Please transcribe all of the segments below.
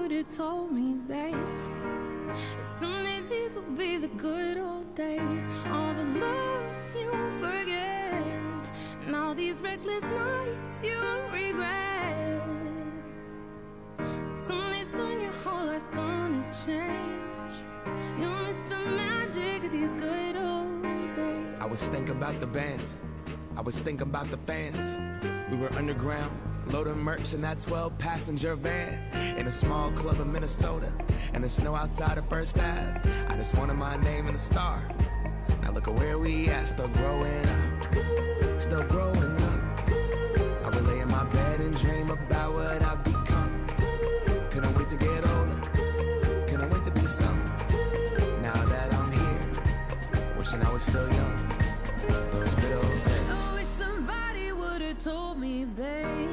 would've told me, babe, someday these will be the good old days. All the love you won't forget, and all these reckless nights you won't regret. Someday soon your whole life's gonna change. You'll miss the magic of these good old days. I was thinking about the band, I was thinking about the fans. We were underground, loading merch in that 12-passenger van, in a small club in Minnesota, and the snow outside of First Ave. I just wanted my name in the star. Now look at where we at, still growing up, still growing up. I would lay in my bed and dream about what I'd become. Couldn't wait to get older, couldn't wait to be some. Now that I'm here, wishing I was still young. Those good old days. I wish somebody would've told me, babe,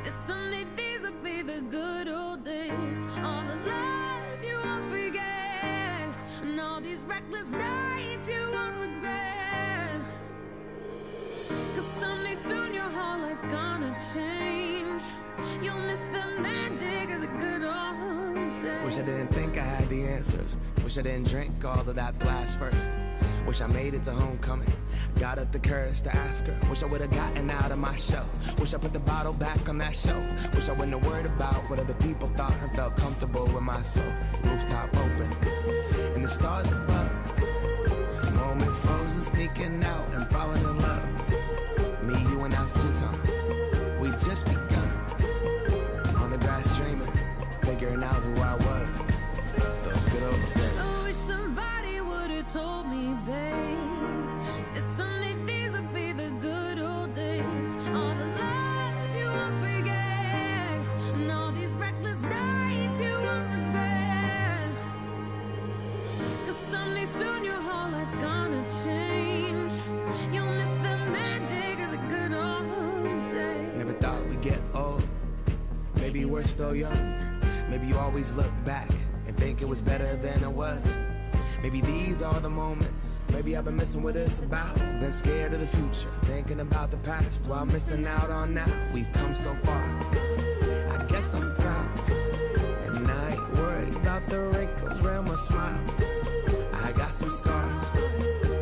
that someday these would be the good old days. All the love you won't forget, and all these reckless nights you won't regret. Cause someday soon your whole life's gonna change. You'll miss the magic of the good old days. Wish I didn't think I had the answers. Wish I didn't drink all of that blast first. Wish I made it to homecoming, got up the courage to ask her. Wish I would've gotten out of my shell. Wish I put the bottle back on that shelf. Wish I wouldn't have worried about what other people thought and felt comfortable with myself. Rooftop open, and the stars above. Moment frozen, sneaking out and falling in love. Me, you, and that futon, we just begun. On the grass dreaming, figuring out who I was. Those good old days. I wish somebody would've told me, babe, that someday these would be the good old days. All the love you won't forget, and all these reckless nights you won't regret. Cause someday soon your whole life's gonna change. You'll miss the magic of the good old days. Never thought we'd get old. Maybe we're still young. Maybe you always look back and think it was better than it was. Maybe these are the moments. Maybe I've been missing what it's about. Been scared of the future, thinking about the past, while missing out on now. We've come so far, I guess I'm proud. And I ain't worried about the wrinkles around my smile. I got some scars,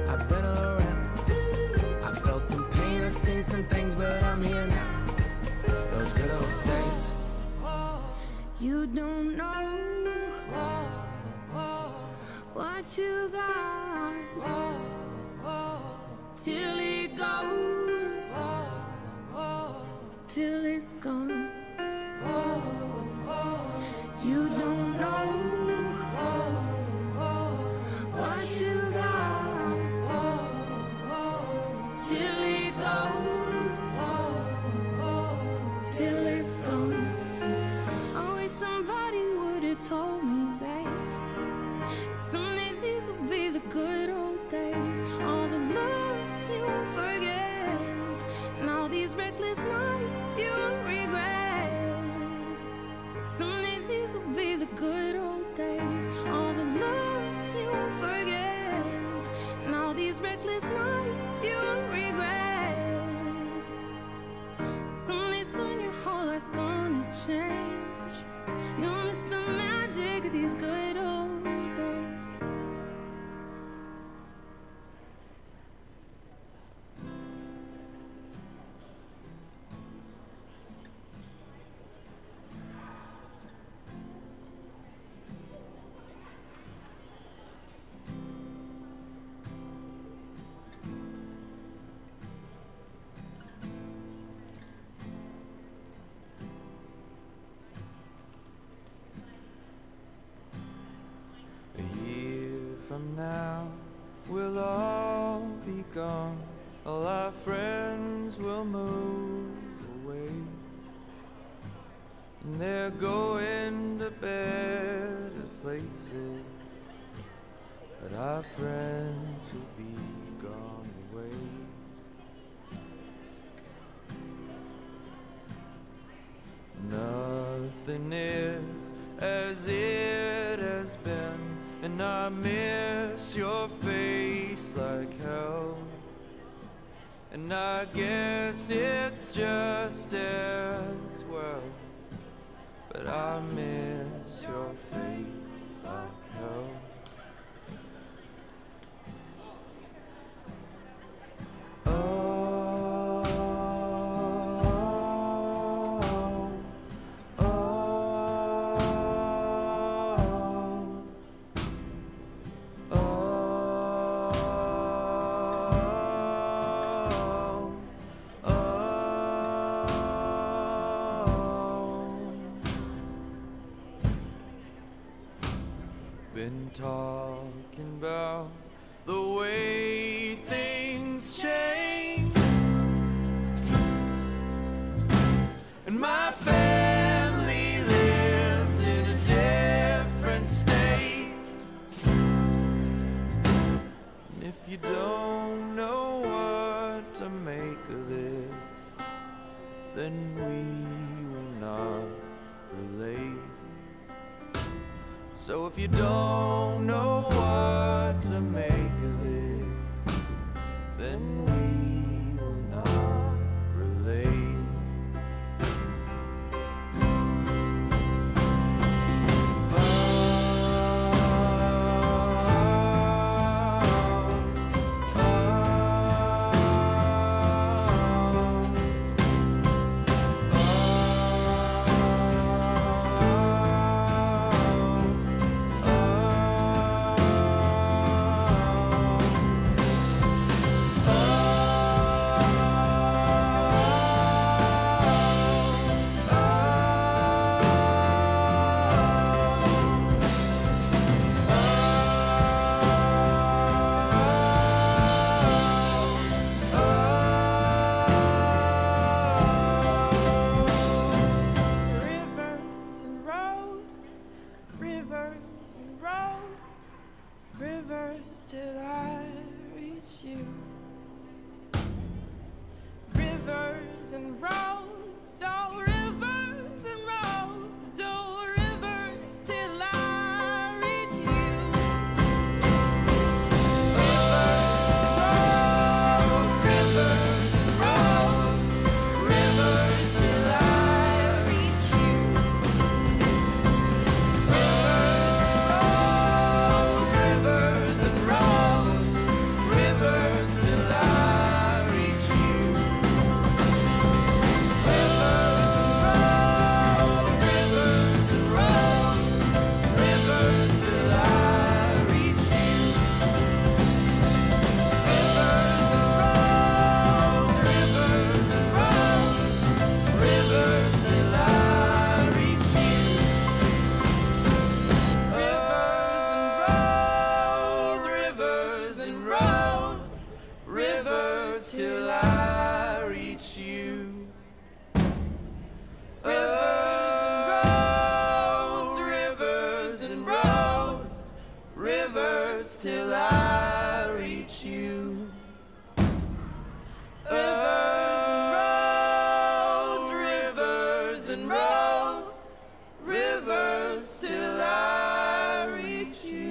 I've been around. I felt some pain, I've seen some things, but I'm here now. Those good old days. You don't know what you got till it goes, till it's gone. You don't know what you got till it goes, till it's gone. I wish somebody would've told me, babe, someday these will be the good old days. All the love you won't forget, and all these reckless nights you won't regret. Someday these will be the good old days. All the love you won't forget, and all these reckless nights you won't regret. Someday soon your whole life's gonna change. You'll miss the magic of these good old days. From now, we'll all be gone. All our friends will move away, and they're going to better places. But our friends will be gone away. Nothing is as it has been, and I miss your face like hell. And I guess it's just as well, but I miss lost your face like hell. Been talking about the way things change, and my family lives in a different state. And if you don't know what to make of this, then we will not relate. So if you don't know what to make of this, then we will not relate. Rivers till I reach you. Rivers and roads, oh rivers and roads, oh rivers till I reach you. Rivers and roads, rivers till I reach you. Rivers and roads, rivers till I reach you. Rivers and roads, rivers and roads, rivers till I reach you. Rivers and roads, rivers and roads, rivers till I reach you. Rivers and roads, rivers till I reach you. Rivers and roads, rivers and roads, rivers till I reach you. Rivers and roads, rivers and roads, rivers till I reach you.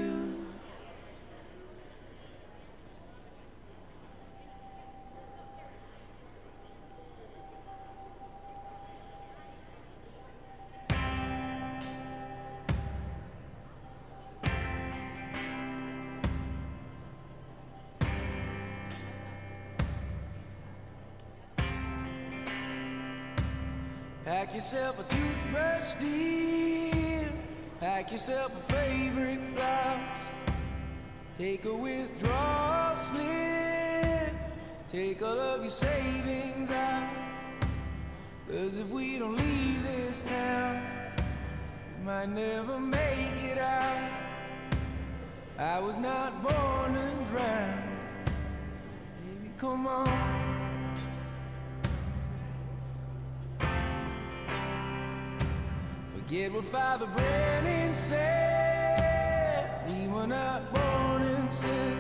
Pack yourself a toothbrush, dear. Pack yourself a favorite blouse. Take a withdrawal slip. Take all of your savings out. 'Cause if we don't leave this town, we might never make it out. I was not born to drown. Baby, come on. Forget what Father Brennan said. We were not born in sin.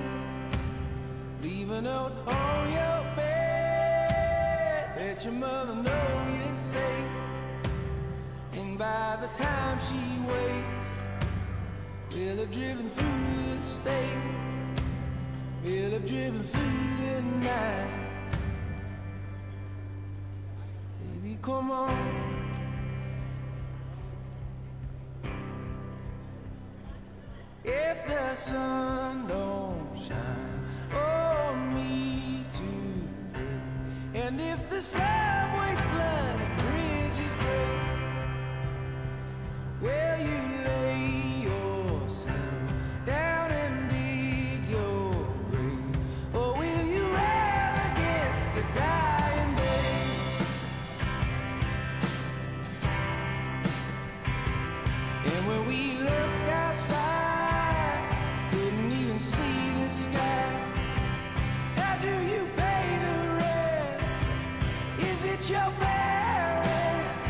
Leave a note on your bed. Let your mother know you're safe. And by the time she wakes, we'll have driven through the state. We'll have driven through the night. Baby, come on. the sun don't shine on me today, and if the subways flood and bridges break, will you lay yourself down and dig your grave, or will you rail against the dying day? And when we looked outside, couldn't even see the sky. How do you pay the rent? Is it your parents,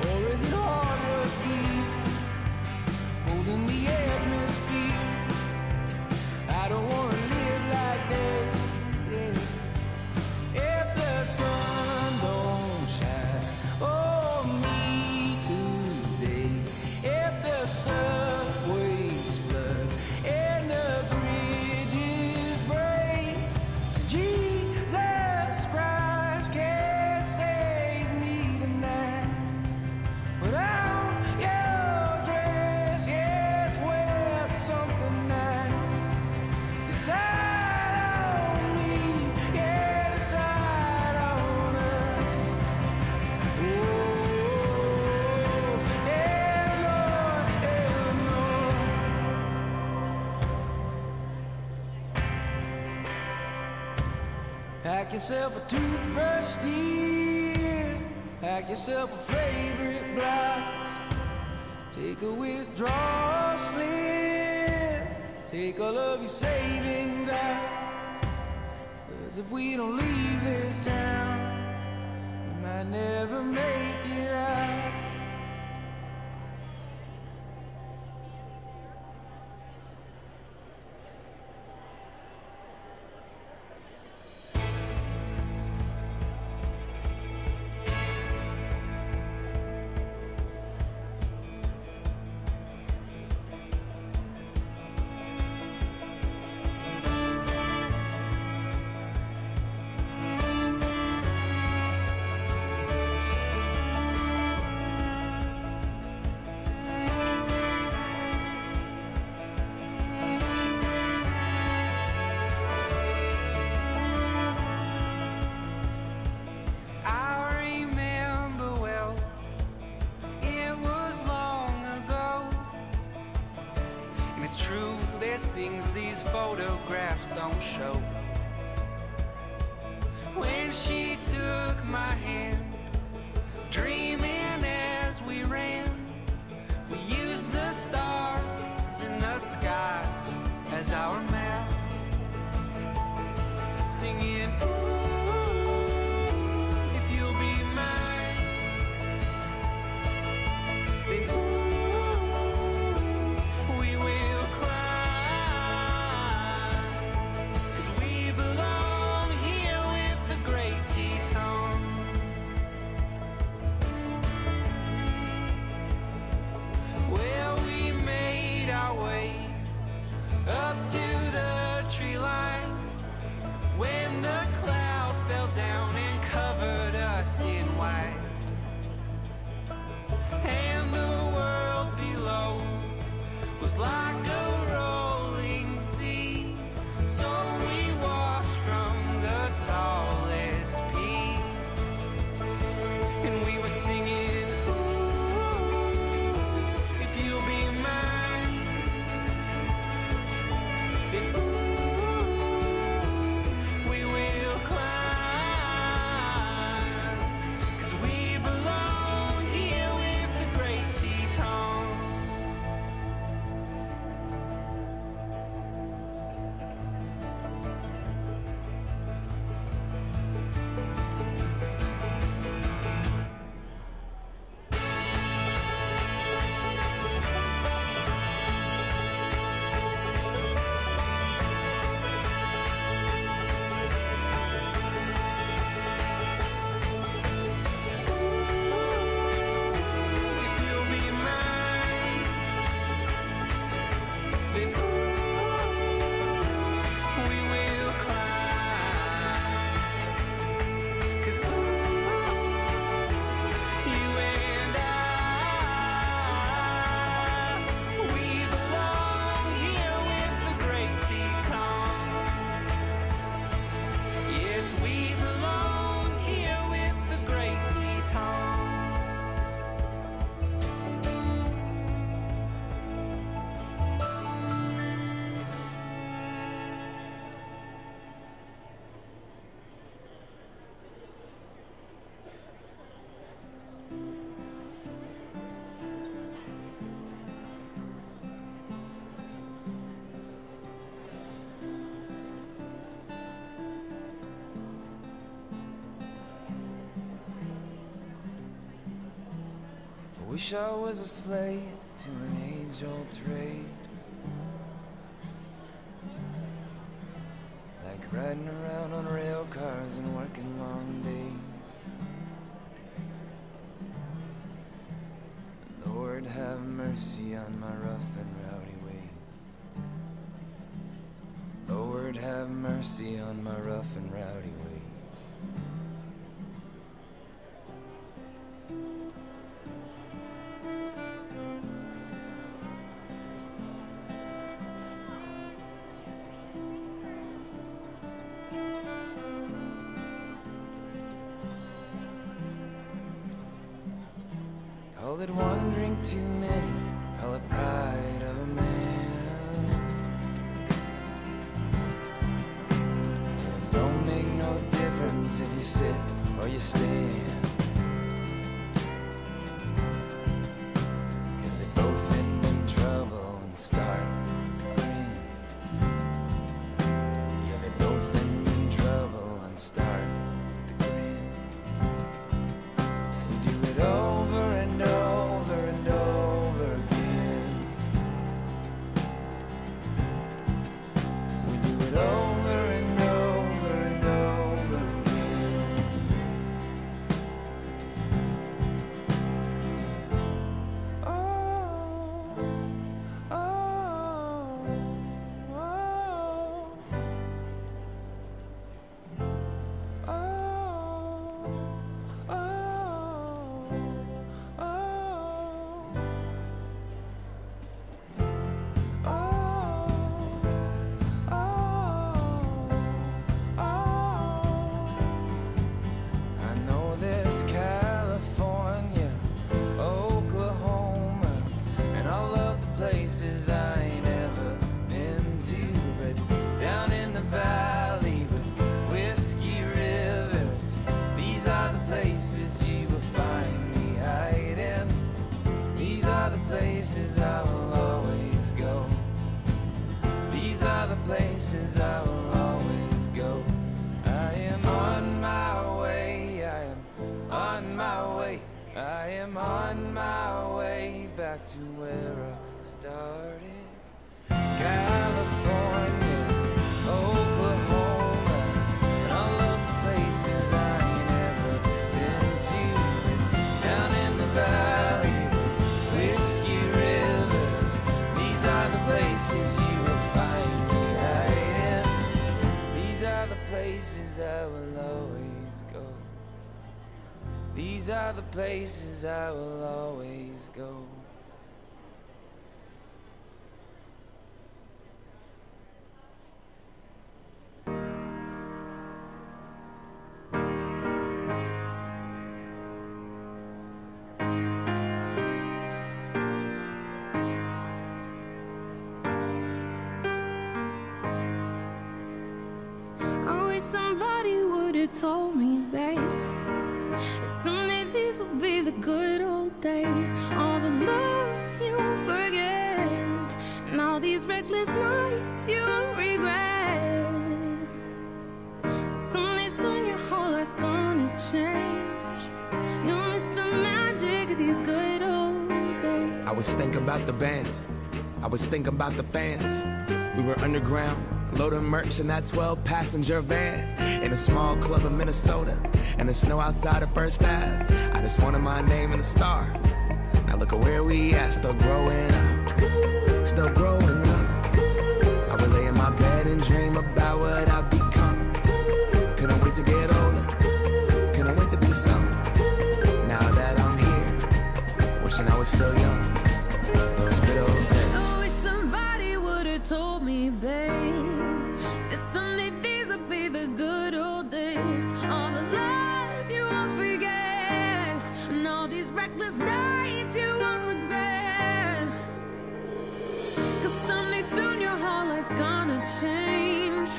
or is it hard work deep, holding the atmosphere? I don't wanna live like that, yeah. If the sun don't shine on me today, if the subways flood and the bridges break, so Jesus Christ can't save me tonight. Put on your dress, yes, wear something nice. Decide on me, yeah, decide on us. Oh, Eleanor, Eleanor. Pack yourself a toothbrush, dear. Pack yourself a favorite blouse. Take a withdrawal slip. Take all of your savings out. 'Cause if we don't leave this town, we might never make it out. Things these photographs don't show. When she took my hand, dreaming as we ran, we used the stars in the sky as our map, singing, ooh, if you'll be mine, then ooh, we will climb. Up to the tree line when the clouds Wish I was a slave to an age-old trade, like riding around on rail cars and working long days. Lord, have mercy on my rough and rowdy ways. Lord, have mercy on my rough and rowdy ways. Call it one drink too many, call it pride of a man. It don't make no difference if you sit or you stand, 'cause they both end in trouble and start grin. Yeah, they both end in trouble and start grin. We do it over and over and over again. We do it over and over and over again. Oh, oh, oh, oh, oh. I know there's California, Oklahoma, and all of the places I ain't ever been to, but down in the valley with whiskey rivers, these are the places you will find me hiding. These are the places I will always go. These are the places I will always go. I am on my way, I am on my way, I am on my way back to where I started. California, Oklahoma, and all of the places I ain't ever been to. Down in the valley, whiskey rivers, these are the places you will find me hiding. These are the places I will always go. These are the places I will always go. I wish somebody would have told me, babe, that someday these will be the good old days. All the love you won't forget, and all these reckless nights you won't regret. Someday soon your whole life's gonna change. You'll miss the magic of these good old days. I was thinking about the band, I was thinking about the fans. We were underground, loading merch in that 12-passenger van, in a small club in Minnesota, and the snow outside of First Ave. I just wanted my name and a star. Now look at where we at, still growing up, still growing up. I would lay in my bed and dream about what I'd become. Couldn't wait to get older, couldn't wait to be some. Now that I'm here, wishing I was still young. Those good old days. I wish somebody would have told me, babe, that someday these would be the good old days. All the love you won't forget, and all these reckless nights you won't regret. 'Cause someday soon your whole life's gonna change.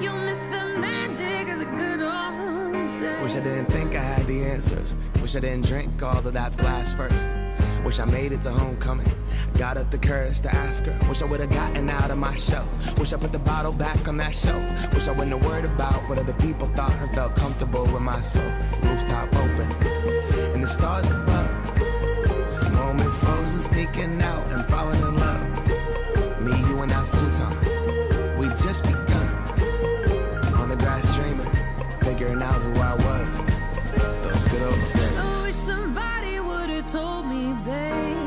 You'll miss the magic of the good old days. Wish I didn't think I had the answers. Wish I didn't drink all of that blast first. Wish I made it to homecoming, got up the courage to ask her. Wish I would've gotten out of my show. Wish I put the bottle back on that shelf. Wish I wouldn't have worried about what other people thought or felt comfortable with myself. Rooftop open, and the stars above. More been frozen, sneaking out and falling in love. Me, you, and that futon, we just begun. On the grass dreaming, figuring out who I was. Those good old days. I wish somebody would've told me, babe,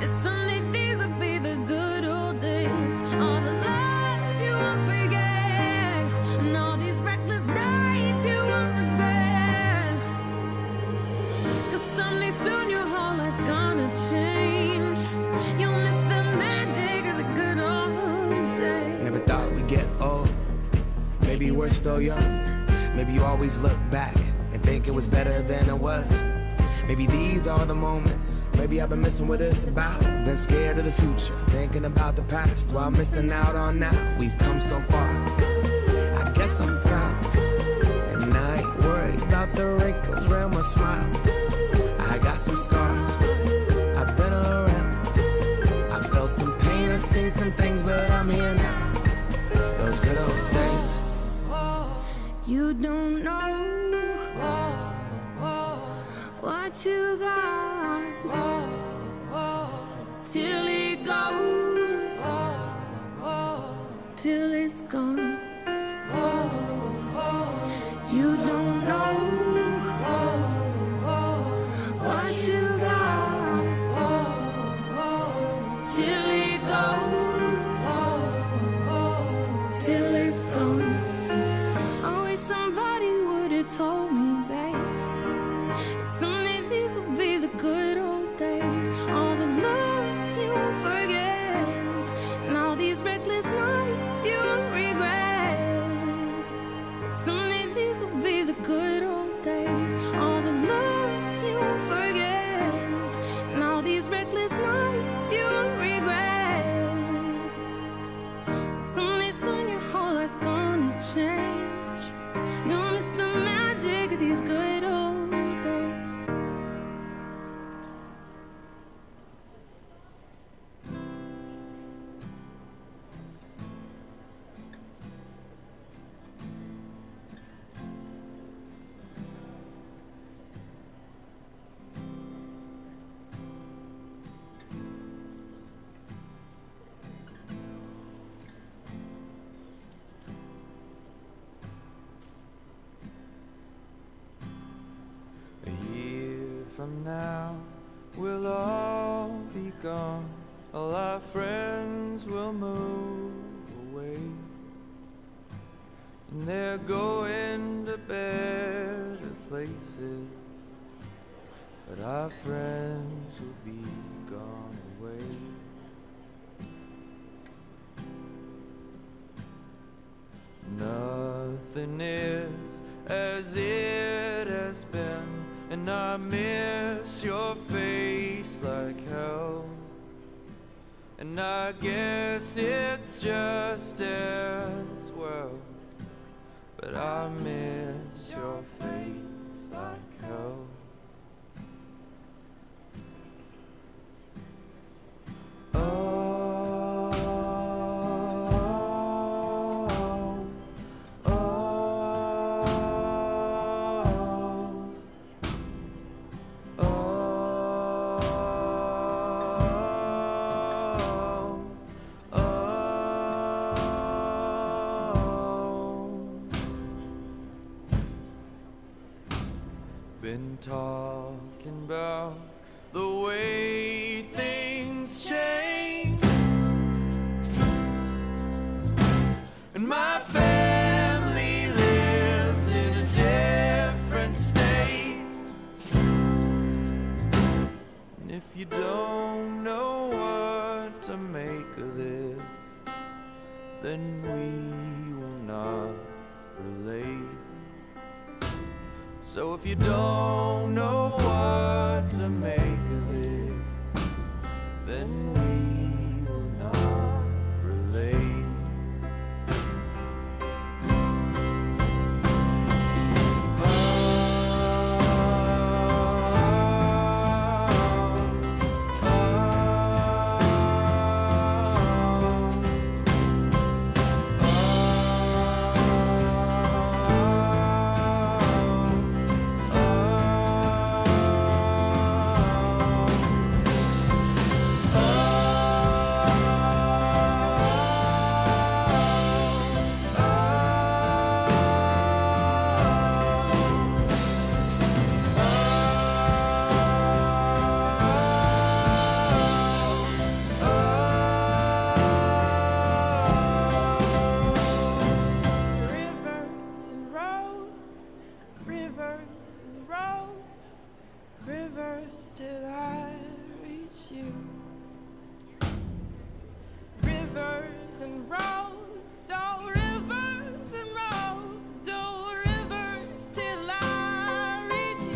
that someday these would be the good old days. All the love you won't forget, and all these reckless nights you won't regret. 'Cause someday soon your whole life's gonna change. You'll miss the magic of the good old days. Never thought we'd get old. Maybe we're still young. Maybe you always look back and think it was better than it was. Maybe these are the moments. Maybe I've been missing what it's about. Been scared of the future, thinking about the past while missing out on now. We've come so far, I guess I'm proud. And I ain't worried about the wrinkles around my smile. I got some scars, I've been around. I felt some pain, I've seen some things, but I'm here now. Those good old days. You don't know what you got till it goes, till it's gone. You don't know what you got till it goes, till it's gone. I wish somebody would've told me, babe, someday these will be the good old days. All the love you won't forget, and all these reckless nights you won't regret. Someday these will be the good old days. All the love you won't forget, and all these reckless nights you won't regret. Someday soon your whole life's gonna change. You'll miss the magic of these good old days. From now, we'll all be gone. All our friends will move away, and they're going to better places. But our friends will be gone away. Nothing is as it has been, and I miss your face like hell. And I guess it's just as well, but I miss your face like hell. Been talking about the way things change, and my family lives in a different state. And if you don't know what to make of this, then we will not relate. So if you don't know what to make of this, then we will not relate. rivers and roads, oh, rivers and roads, oh, rivers till I reach you.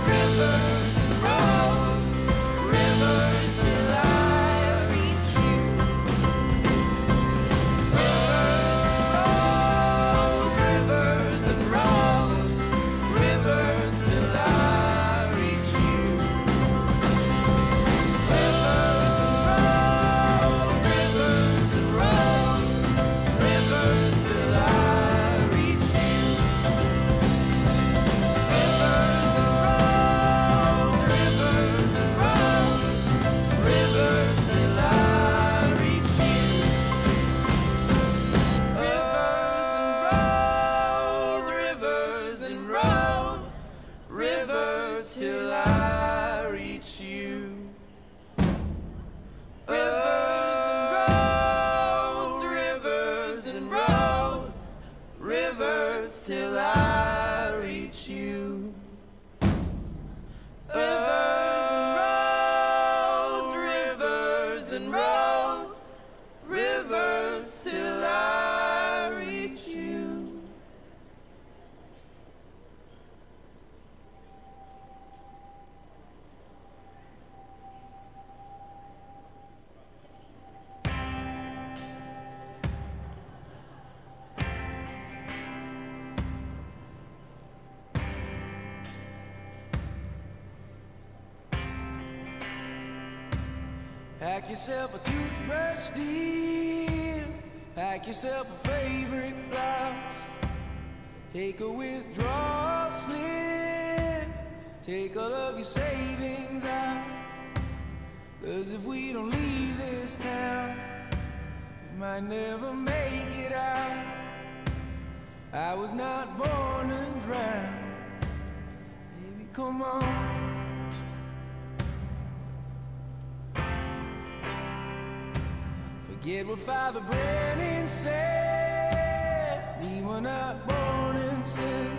Rivers and roads, rivers till I reach you. Rivers and roads, rivers till I reach you. Rivers and roads, rivers and roads, rivers till I reach you. Rivers and roads, rivers and roads, rivers till I reach you. Rivers and roads, rivers till I reach you. Rivers and roads, rivers and roads, rivers till I reach you. Rivers and roads, rivers and roads, rivers till I reach you. Pack yourself a toothbrush, dear. Pack yourself a favorite blouse. Take a withdrawal slip. Take all of your savings out. 'Cause if we don't leave this town, we might never make it out. I was not born to drown. Baby, come on. Forget what Father Brennan said. We were not born in sin.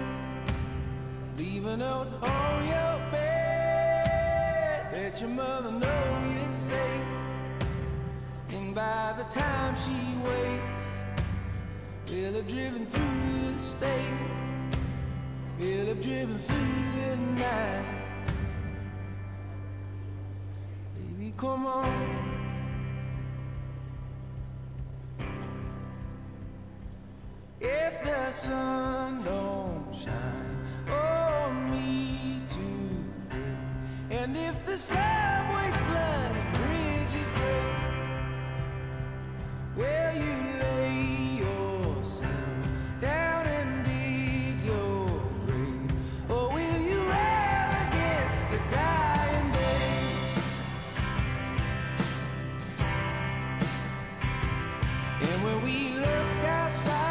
Leave a note on your bed. Let your mother know you're safe. And by the time she wakes, we'll have driven through the state. We'll have driven through the night. Baby, come on. If the sun don't shine on me today, and if the subways flood and bridges break, will you lay yourself down and dig your grave, or will you rail against the dying day? And when we looked outside,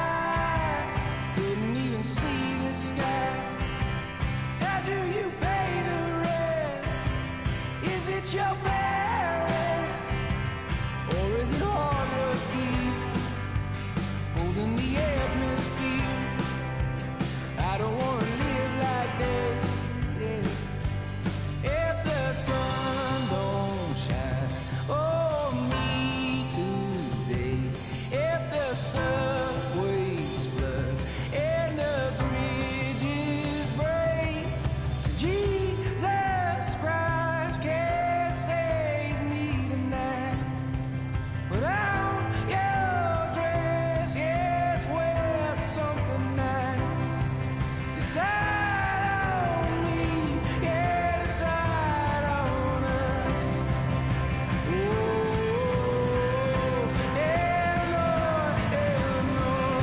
couldn't even see the sky. How do you pay the rent? Is it your parents? Or is it hard work here, holding the atmosphere? I don't wanna live like that, yeah. If the sun don't shine on me today, if the subways flood and the bridges break, so Jesus Christ can't save me tonight. Put on your dress, yes, wear something nice. Decide on me, yeah, decide on us. Oh, Eleanor, Eleanor.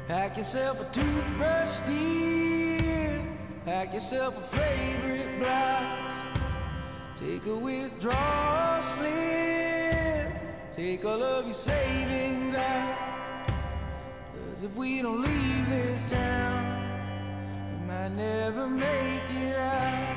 Pack yourself a toothbrush, dear. Pack yourself a favorite blouse. Take a withdrawal slip. Take all of your savings out. 'Cause if we don't leave this town, we might never make it out.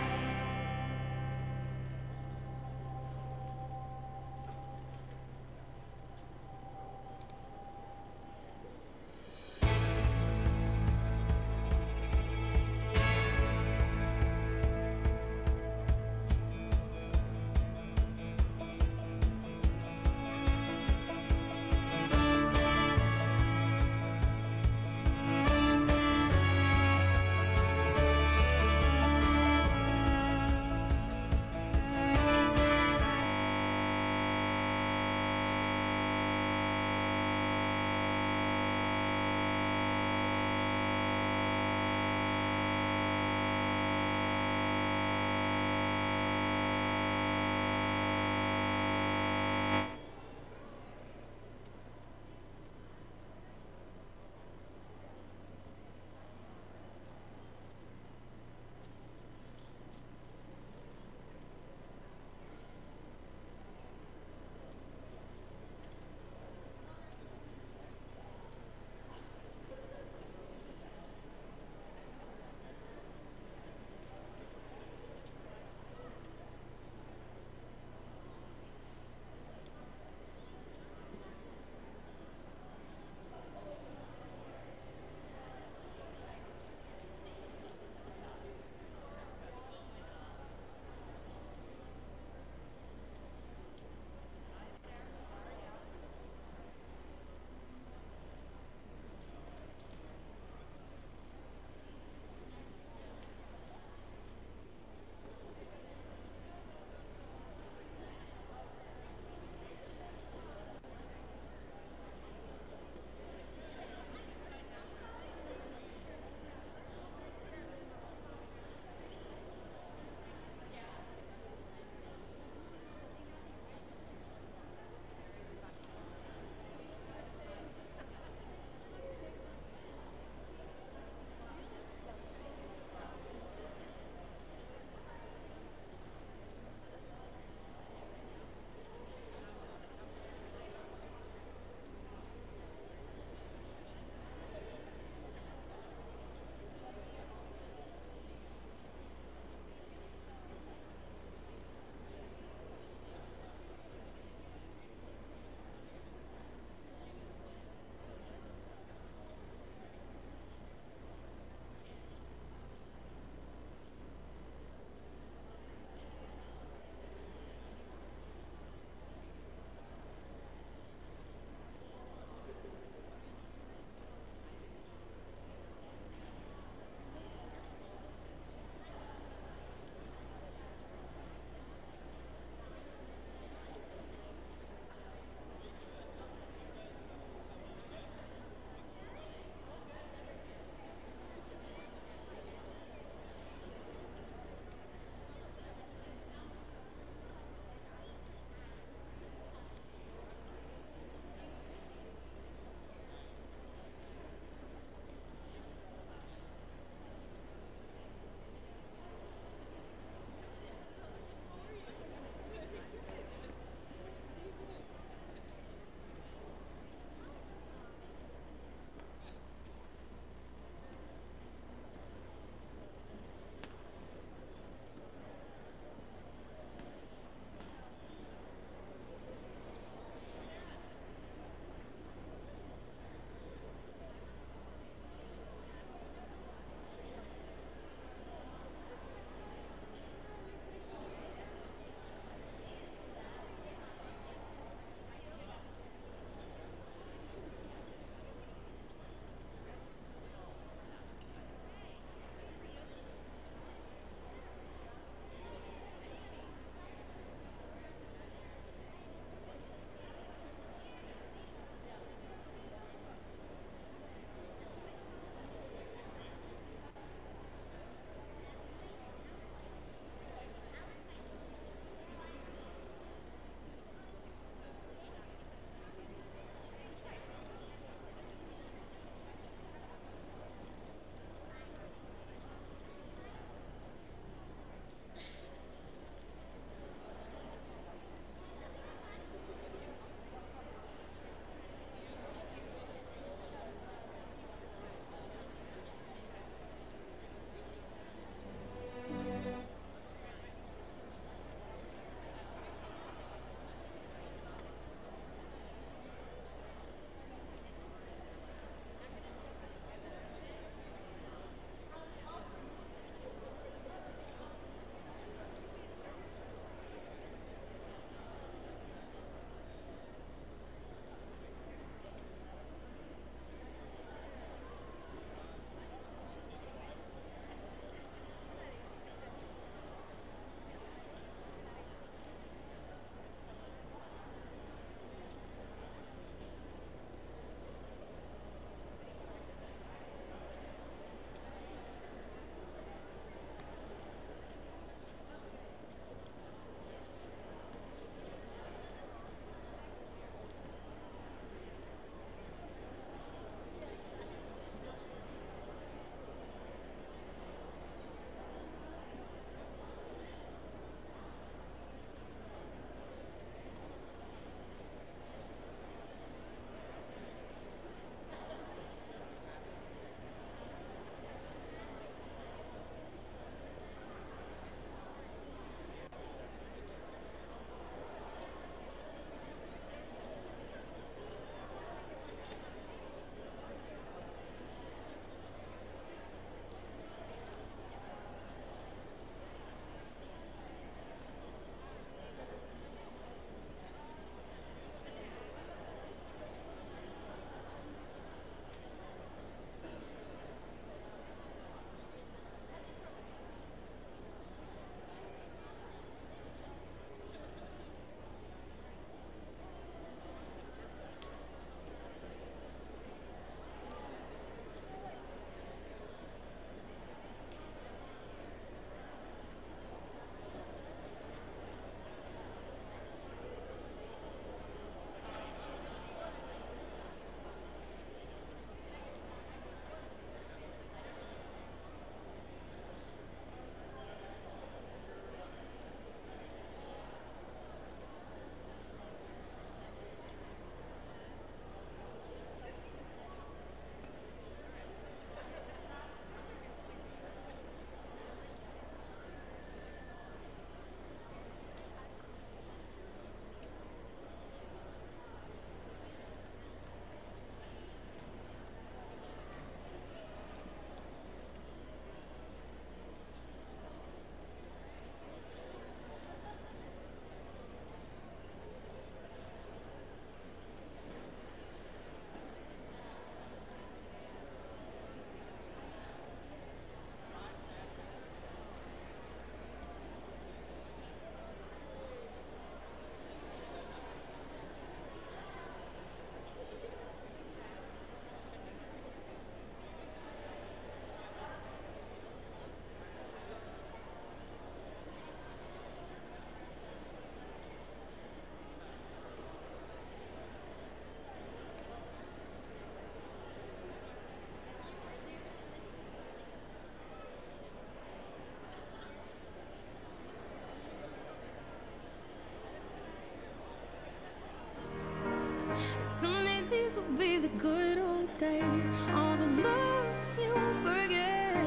the good old days. All the love you won't forget,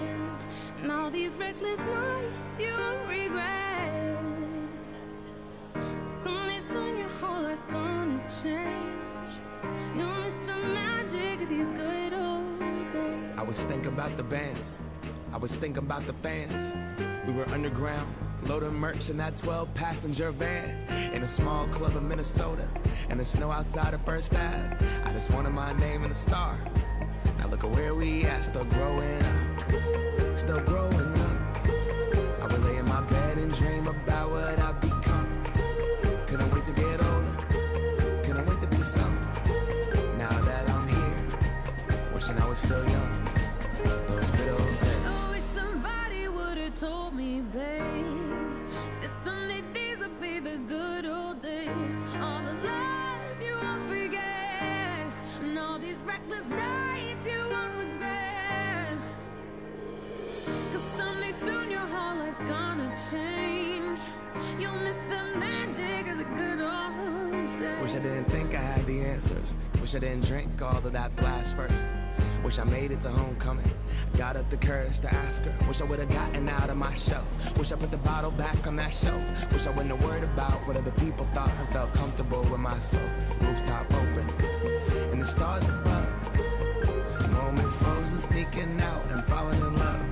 and all these reckless nights you won't regret. Someday soon your whole life's gonna change. You'll miss the magic of these good old days. I was thinking about the band, I was thinking about the fans. We were underground, loading merch in that 12-passenger van, in a small club in Minnesota, and the snow outside of First Ave. I just wanted my name in the star. Now look at where we at, still growing up, still growing up. I would lay in my bed and dream about what I've become. Couldn't wait to get older, couldn't wait to be some. Now that I'm here, wishing I was still young. Those good old days. I wish somebody would've told me, babe, that someday these would be the good old days. All the love you won't forget, and all these reckless nights you won't regret. 'Cause someday soon your whole life's gonna change. You'll miss the magic of the good old days. Wish I didn't think I had the answers. Wish I didn't drink all of that glass first. Wish I made it to homecoming, got up the courage to ask her. Wish I would've gotten out of my show. Wish I put the bottle back on that shelf. Wish I wouldn't have worried about what other people thought. I felt comfortable with myself. Rooftop open, and the stars above. Moment frozen, sneaking out and falling in love.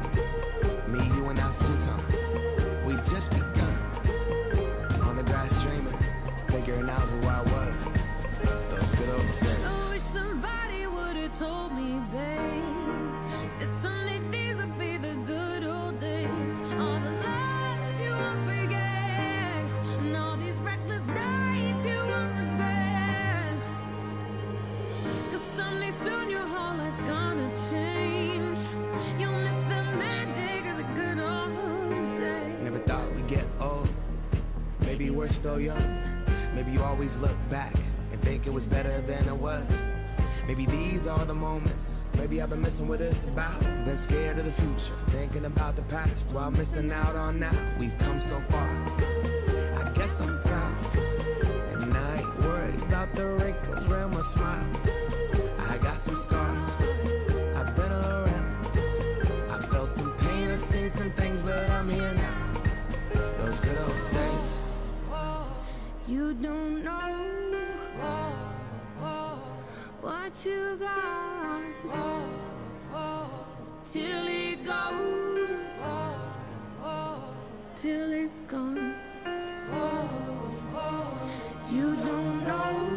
Me, you, and that futon, we just begun. On the grass dreaming, figuring out who I was. Those good old days. I wish somebody would've told me, babe, that someday these would be the good old days. All the love you won't forget, and all these reckless nights you won't regret. 'Cause someday soon your whole life's gonna change. You'll miss the magic of the good old days. Never thought we'd get old. Maybe we're still young. Maybe you always look back and think it was better than it was. Maybe these are the moments. Maybe I've been missing what it's about. Been scared of the future, thinking about the past while missing out on now. We've come so far, I guess I'm proud. And I ain't worried about the wrinkles around my smile. I got some scars, I've been around. I felt some pain, I've seen some things, but I'm here now. Those good old days. You don't know what you got till it goes, till it's gone. You don't know.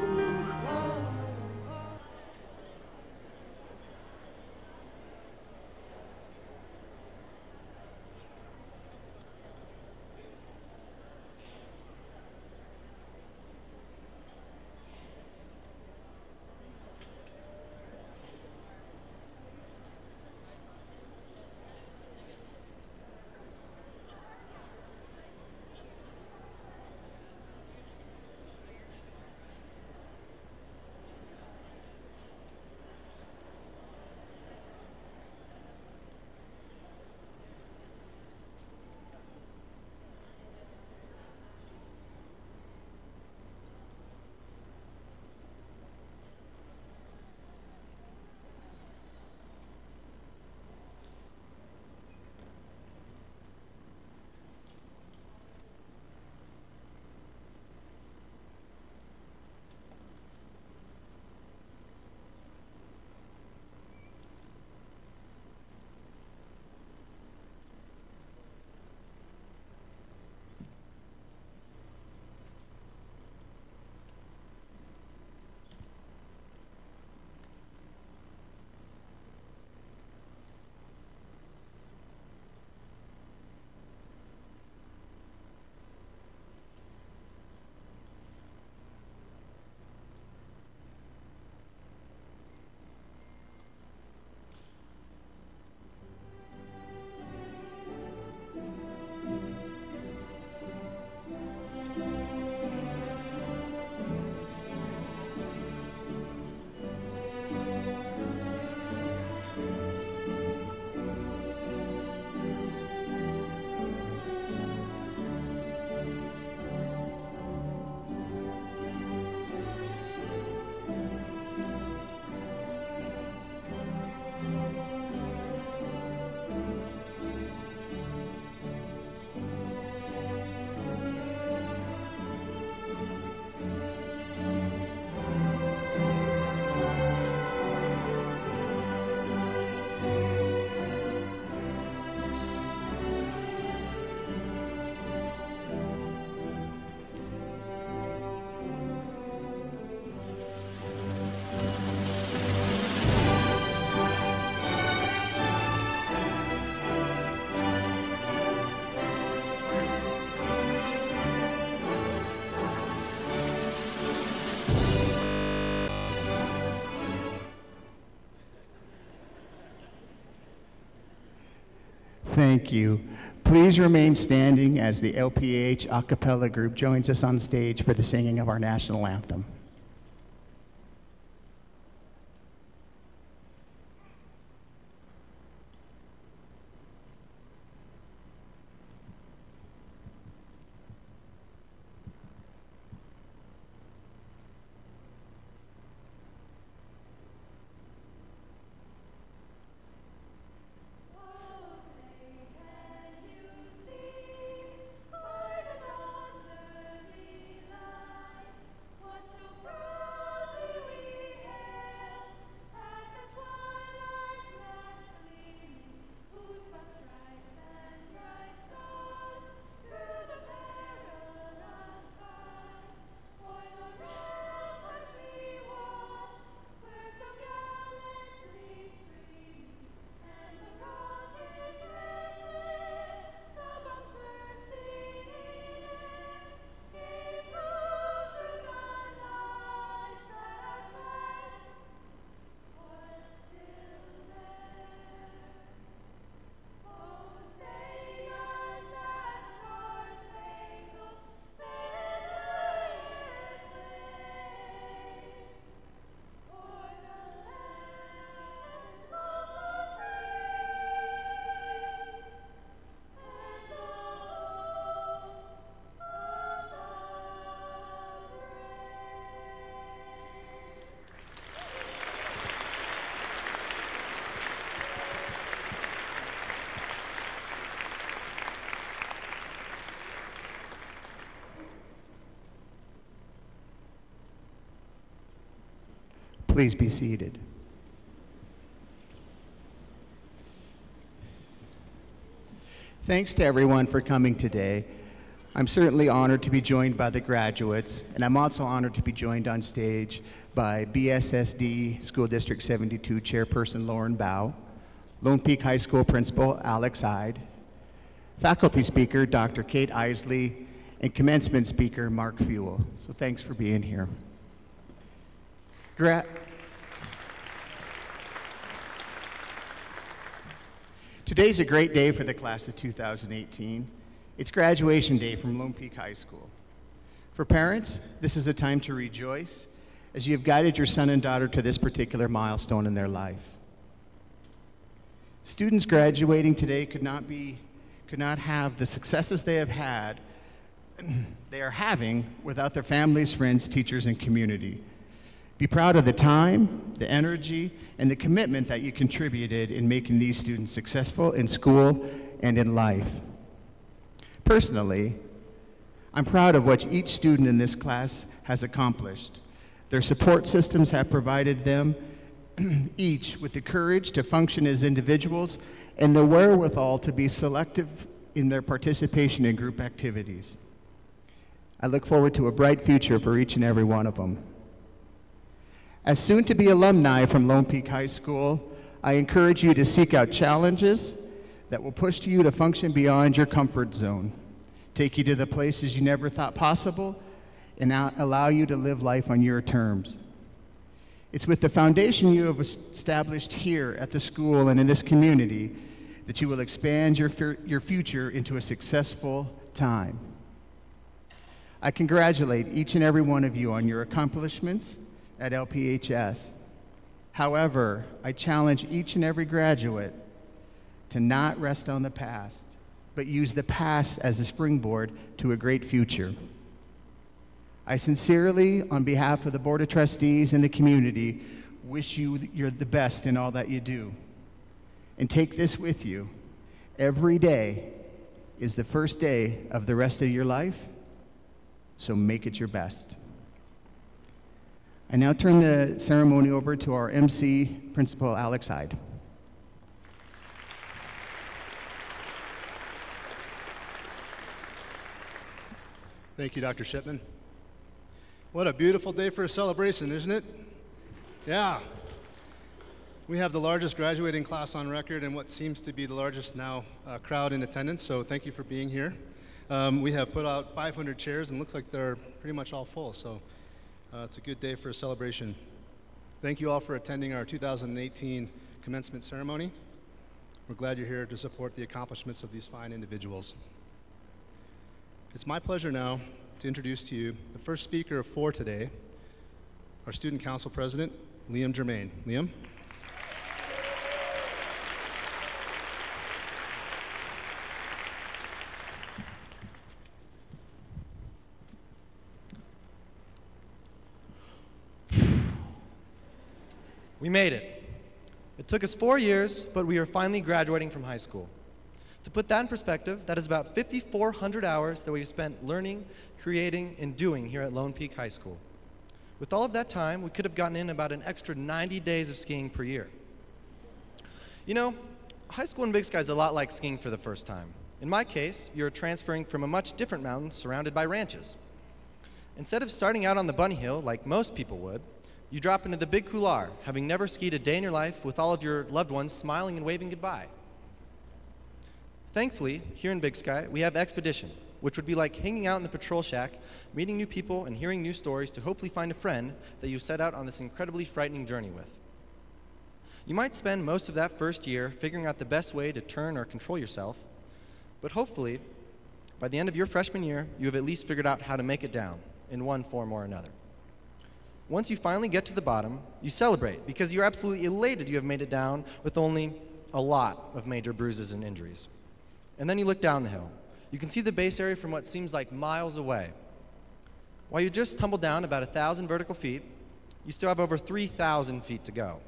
Thank you. Please remain standing as the LPH a cappella group joins us on stage for the singing of our national anthem. Please be seated. Thanks to everyone for coming today. I'm certainly honored to be joined by the graduates, and I'm also honored to be joined on stage by BSSD School District 72 Chairperson Lauren Bow, Lone Peak High School Principal Alex Ide, Faculty Speaker Dr. Kate Isley, and Commencement Speaker Mark Fuel. So thanks for being here. Today's a great day for the class of 2018. It's graduation day from Lone Peak High School. For parents, this is a time to rejoice as you have guided your son and daughter to this particular milestone in their life. Students graduating today could not have the successes they are having without their families, friends, teachers, and community. Be proud of the time, the energy, and the commitment that you contributed in making these students successful in school and in life. Personally, I'm proud of what each student in this class has accomplished. Their support systems have provided them each with the courage to function as individuals and the wherewithal to be selective in their participation in group activities. I look forward to a bright future for each and every one of them. As soon-to-be alumni from Lone Peak High School, I encourage you to seek out challenges that will push you to function beyond your comfort zone, take you to the places you never thought possible, and allow you to live life on your terms. It's with the foundation you have established here at the school and in this community that you will expand your future into a successful time. I congratulate each and every one of you on your accomplishments at LPHS. However, I challenge each and every graduate to not rest on the past, but use the past as a springboard to a great future. I sincerely, on behalf of the Board of Trustees and the community, wish you're the best in all that you do. And take this with you. Every day is the first day of the rest of your life, so make it your best. I now turn the ceremony over to our MC, Principal Alex Ide. Thank you, Dr. Shipman. What a beautiful day for a celebration, isn't it? Yeah. We have the largest graduating class on record and what seems to be the largest now crowd in attendance, so thank you for being here. We have put out 500 chairs and looks like they're pretty much all full, so it's a good day for a celebration. Thank you all for attending our 2018 commencement ceremony. We're glad you're here to support the accomplishments of these fine individuals. It's my pleasure now to introduce to you the first speaker of 4 today, our Student Council President, Liam Germain. Liam? We made it. It took us 4 years, but we are finally graduating from high school. To put that in perspective, that is about 5,400 hours that we've spent learning, creating, and doing here at Lone Peak High School. With all of that time, we could have gotten in about an extra 90 days of skiing per year. You know, high school in Big Sky is a lot like skiing for the first time. In my case, you're transferring from a much different mountain surrounded by ranches. Instead of starting out on the bunny hill like most people would, you drop into the Big Couloir, having never skied a day in your life with all of your loved ones smiling and waving goodbye. Thankfully, here in Big Sky, we have Expedition, which would be like hanging out in the patrol shack, meeting new people and hearing new stories to hopefully find a friend that you set out on this incredibly frightening journey with. You might spend most of that first year figuring out the best way to turn or control yourself, but hopefully, by the end of your freshman year, you have at least figured out how to make it down in one form or another. Once you finally get to the bottom, you celebrate because you're absolutely elated you have made it down with only a lot of major bruises and injuries. And then you look down the hill. You can see the base area from what seems like miles away. While you just tumbled down about 1,000 vertical feet, you still have over 3,000 feet to go.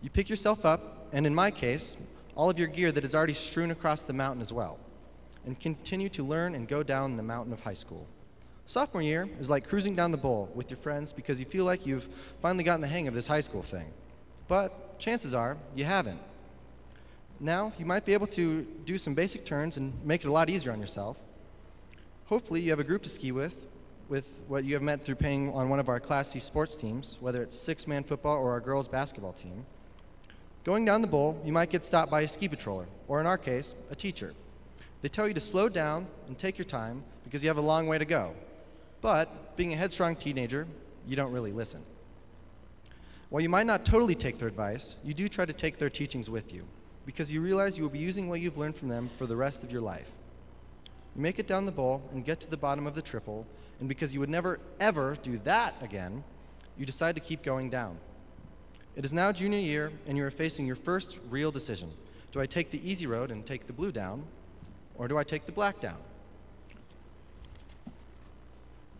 You pick yourself up, and in my case, all of your gear that is already strewn across the mountain as well, and continue to learn and go down the mountain of high school. Sophomore year is like cruising down the bowl with your friends because you feel like you've finally gotten the hang of this high school thing. But chances are you haven't. Now you might be able to do some basic turns and make it a lot easier on yourself. Hopefully you have a group to ski with what you have met through playing on one of our Class C sports teams, whether it's 6-man football or our girls basketball team. Going down the bowl, you might get stopped by a ski patroller, or in our case, a teacher. They tell you to slow down and take your time because you have a long way to go. But, being a headstrong teenager, you don't really listen. While you might not totally take their advice, you do try to take their teachings with you, because you realize you will be using what you've learned from them for the rest of your life. You make it down the bowl and get to the bottom of the triple, and because you would never, ever do that again, you decide to keep going down. It is now junior year, and you are facing your first real decision. Do I take the easy road and take the blue down, or do I take the black down?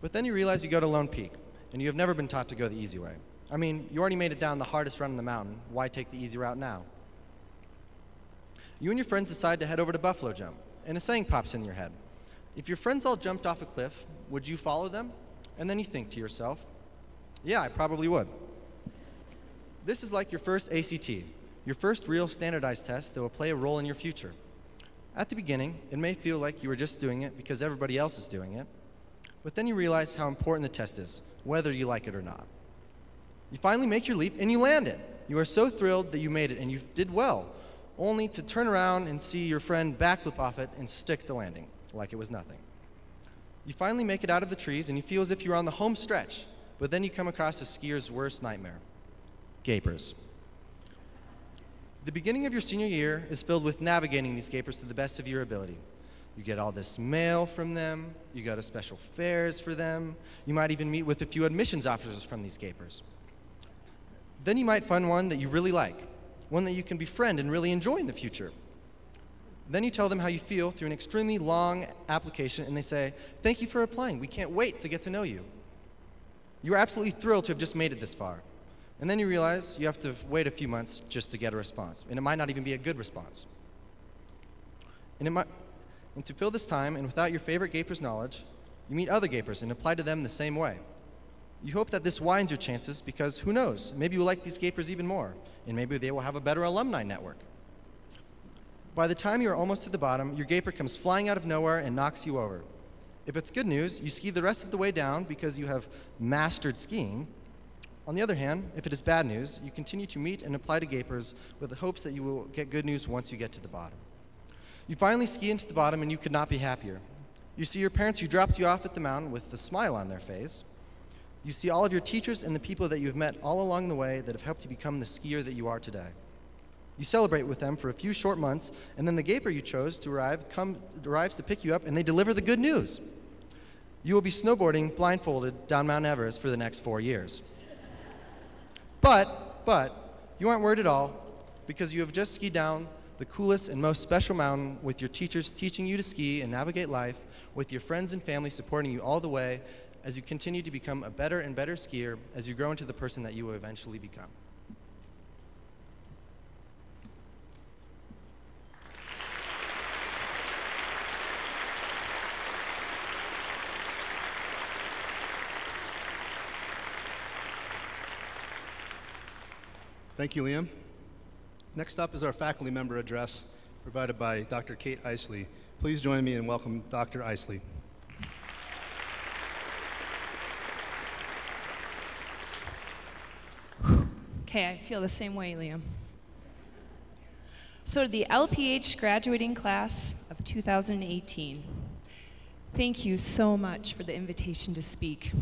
But then you realize you go to Lone Peak, and you have never been taught to go the easy way. I mean, you already made it down the hardest run in the mountain. Why take the easy route now? You and your friends decide to head over to Buffalo Jump, and a saying pops in your head. If your friends all jumped off a cliff, would you follow them? And then you think to yourself, yeah, I probably would. This is like your first ACT, your first real standardized test that will play a role in your future. At the beginning, it may feel like you were just doing it because everybody else is doing it, but then you realize how important the test is, whether you like it or not. You finally make your leap and you land it. You are so thrilled that you made it and you did well, only to turn around and see your friend backflip off it and stick the landing like it was nothing. You finally make it out of the trees and you feel as if you're on the home stretch, but then you come across a skier's worst nightmare: gapers. The beginning of your senior year is filled with navigating these gapers to the best of your ability. You get all this mail from them, you go to special fairs for them, you might even meet with a few admissions officers from these gapers. Then you might find one that you really like, one that you can befriend and really enjoy in the future. Then you tell them how you feel through an extremely long application, and they say, "Thank you for applying, we can't wait to get to know you." You're absolutely thrilled to have just made it this far. And then you realize you have to wait a few months just to get a response, and it might not even be a good response. And to fill this time, and without your favorite gaper's knowledge, you meet other gapers and apply to them the same way. You hope that this widens your chances because who knows, maybe you'll like these gapers even more, and maybe they will have a better alumni network. By the time you are almost to the bottom, your gaper comes flying out of nowhere and knocks you over. If it's good news, you ski the rest of the way down because you have mastered skiing. On the other hand, if it is bad news, you continue to meet and apply to gapers with the hopes that you will get good news once you get to the bottom. You finally ski into the bottom and you could not be happier. You see your parents who dropped you off at the mountain with a smile on their face. You see all of your teachers and the people that you've met all along the way that have helped you become the skier that you are today. You celebrate with them for a few short months, and then the gaper you chose to arrives to pick you up, and they deliver the good news. You will be snowboarding blindfolded down Mount Everest for the next 4 years. But you aren't worried at all, because you have just skied down the coolest and most special mountain with your teachers teaching you to ski and navigate life, with your friends and family supporting you all the way as you continue to become a better and better skier as you grow into the person that you will eventually become. Thank you, Liam. Next up is our faculty member address provided by Dr. Kate Isley. Please join me in welcome Dr. Isley. Okay, I feel the same way, Liam. So to the LPH graduating class of 2018, thank you so much for the invitation to speak.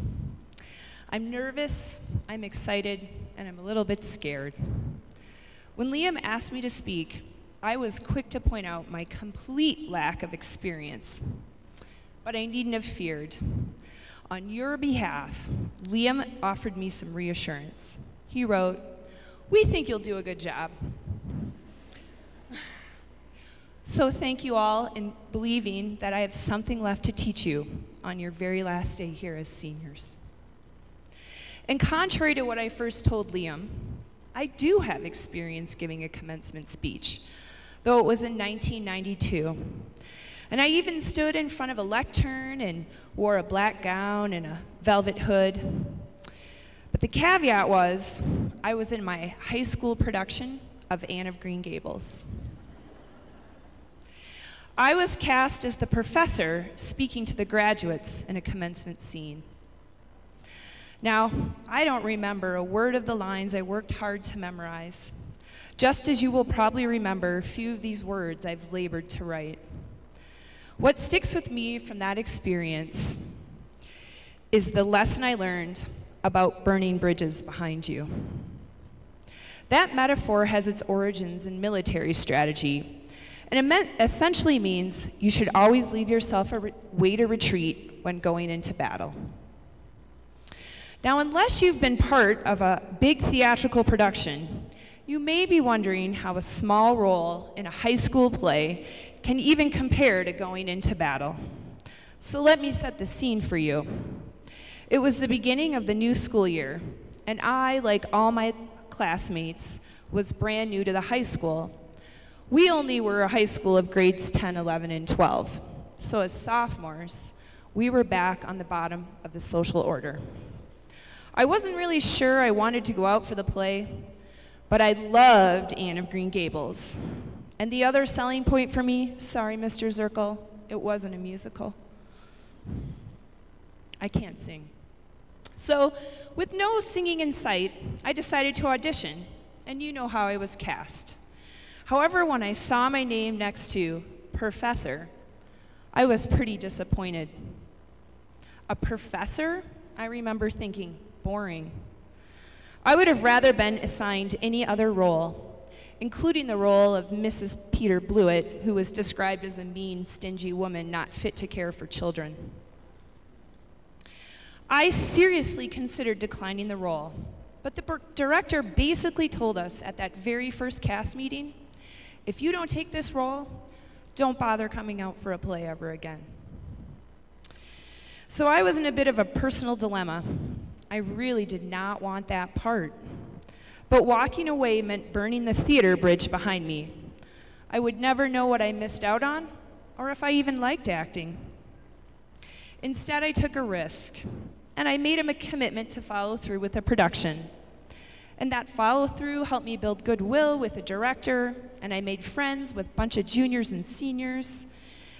I'm nervous, I'm excited, and I'm a little bit scared. When Liam asked me to speak, I was quick to point out my complete lack of experience. But I needn't have feared. On your behalf, Liam offered me some reassurance. He wrote, "We think you'll do a good job." So thank you all in believing that I have something left to teach you on your very last day here as seniors. And contrary to what I first told Liam, I do have experience giving a commencement speech, though it was in 1992. And I even stood in front of a lectern and wore a black gown and a velvet hood. But the caveat was, I was in my high school production of Anne of Green Gables. I was cast as the professor speaking to the graduates in a commencement scene. Now, I don't remember a word of the lines I worked hard to memorize, just as you will probably remember a few of these words I've labored to write. What sticks with me from that experience is the lesson I learned about burning bridges behind you. That metaphor has its origins in military strategy, and it essentially means you should always leave yourself a way to retreat when going into battle. Now, unless you've been part of a big theatrical production, you may be wondering how a small role in a high school play can even compare to going into battle. So let me set the scene for you. It was the beginning of the new school year, and I, like all my classmates, was brand new to the high school. We only were a high school of grades 10, 11, and 12. So as sophomores, we were back on the bottom of the social order. I wasn't really sure I wanted to go out for the play, but I loved Anne of Green Gables. And the other selling point for me, sorry, Mr. Zirkle, it wasn't a musical. I can't sing. So, with no singing in sight, I decided to audition, and you know how I was cast. However, when I saw my name next to Professor, I was pretty disappointed. A professor? I remember thinking, boring. I would have rather been assigned any other role, including the role of Mrs. Peter Blewett, who was described as a mean, stingy woman not fit to care for children. I seriously considered declining the role, but the director basically told us at that very first cast meeting, if you don't take this role, don't bother coming out for a play ever again. So I was in a bit of a personal dilemma. I really did not want that part. But walking away meant burning the theater bridge behind me. I would never know what I missed out on, or if I even liked acting. Instead, I took a risk, and I made a commitment to follow through with the production. And that follow-through helped me build goodwill with the director, and I made friends with a bunch of juniors and seniors.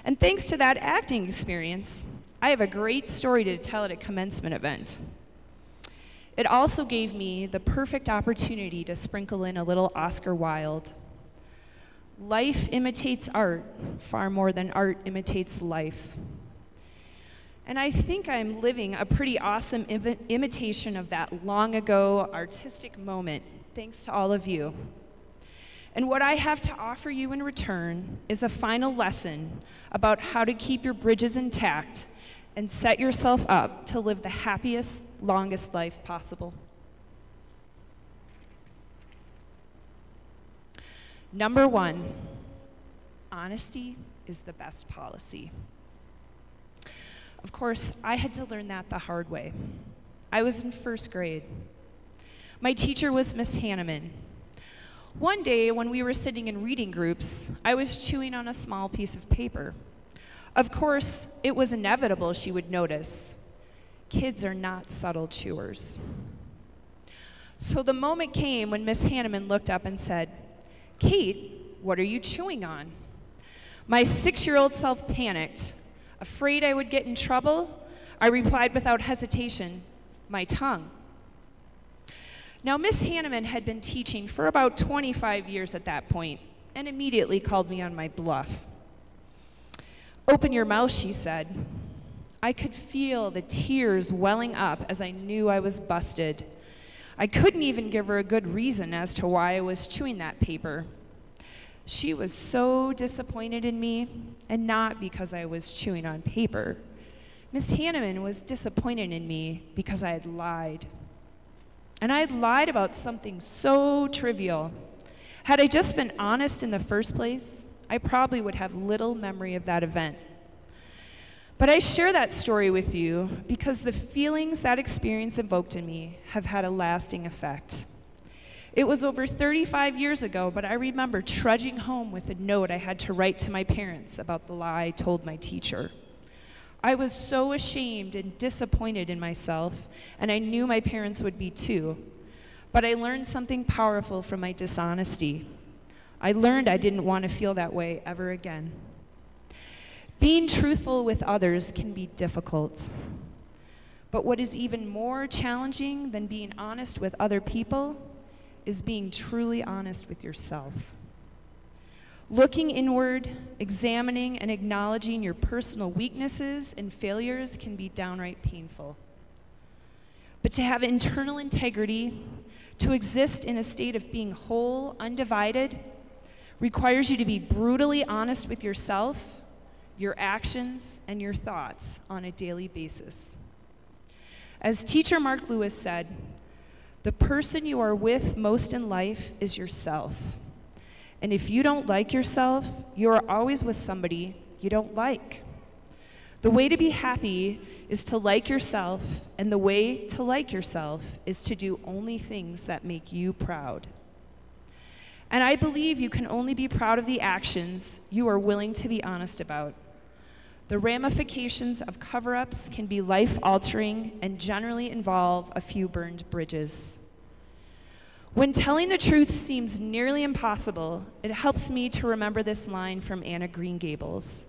And thanks to that acting experience, I have a great story to tell at a commencement event. It also gave me the perfect opportunity to sprinkle in a little Oscar Wilde. Life imitates art far more than art imitates life. And I think I'm living a pretty awesome imitation of that long ago artistic moment, thanks to all of you. And what I have to offer you in return is a final lesson about how to keep your bridges intact and set yourself up to live the happiest, longest life possible. Number 1, honesty is the best policy. Of course, I had to learn that the hard way. I was in 1st grade. My teacher was Miss Hanneman. One day, when we were sitting in reading groups, I was chewing on a small piece of paper. Of course, it was inevitable she would notice. Kids are not subtle chewers. So the moment came when Miss Hanneman looked up and said, "Kate, what are you chewing on?" My 6-year-old self panicked. Afraid I would get in trouble, I replied without hesitation, "My tongue." Now, Miss Hanneman had been teaching for about 25 years at that point and immediately called me on my bluff. "Open your mouth," she said. I could feel the tears welling up as I knew I was busted. I couldn't even give her a good reason as to why I was chewing that paper. She was so disappointed in me, and not because I was chewing on paper. Miss Hanneman was disappointed in me because I had lied. And I had lied about something so trivial. Had I just been honest in the first place, I probably would have little memory of that event. But I share that story with you because the feelings that experience evoked in me have had a lasting effect. It was over 35 years ago, but I remember trudging home with a note I had to write to my parents about the lie I told my teacher. I was so ashamed and disappointed in myself, and I knew my parents would be too. But I learned something powerful from my dishonesty. I learned I didn't want to feel that way ever again. Being truthful with others can be difficult. But what is even more challenging than being honest with other people is being truly honest with yourself. Looking inward, examining and acknowledging your personal weaknesses and failures can be downright painful. But to have internal integrity, to exist in a state of being whole, undivided, requires you to be brutally honest with yourself, your actions, and your thoughts on a daily basis. As teacher Mark Lewis said, "The person you are with most in life is yourself. And if you don't like yourself, you are always with somebody you don't like. The way to be happy is to like yourself, and the way to like yourself is to do only things that make you proud." And I believe you can only be proud of the actions you are willing to be honest about. The ramifications of cover-ups can be life-altering and generally involve a few burned bridges. When telling the truth seems nearly impossible, it helps me to remember this line from Anna Green Gables.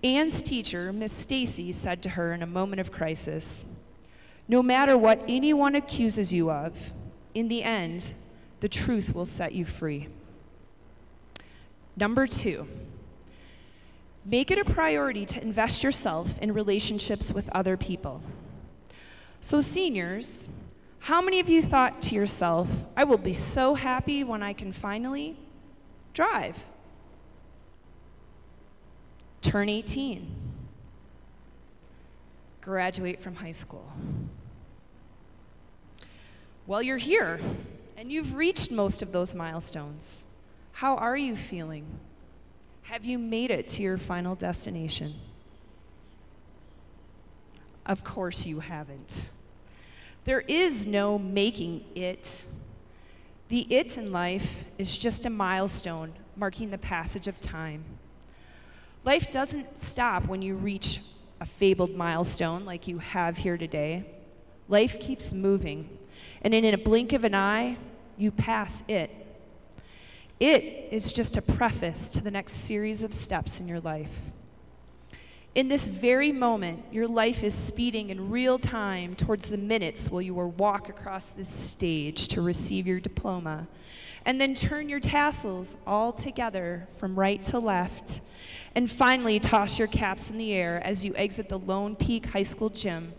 Anne's teacher, Miss Stacy, said to her in a moment of crisis, "No matter what anyone accuses you of, in the end, the truth will set you free." Number 2, make it a priority to invest yourself in relationships with other people. So seniors, how many of you thought to yourself, "I will be so happy when I can finally drive, turn 18, graduate from high school"? Well, you're here, and you've reached most of those milestones. How are you feeling? Have you made it to your final destination? Of course you haven't. There is no making it. The it in life is just a milestone marking the passage of time. Life doesn't stop when you reach a fabled milestone like you have here today. Life keeps moving, and in a blink of an eye, you pass it. It is just a preface to the next series of steps in your life. In this very moment, your life is speeding in real time towards the minutes while you will walk across this stage to receive your diploma, and then turn your tassels all together from right to left, and finally toss your caps in the air as you exit the Lone Peak High School gym,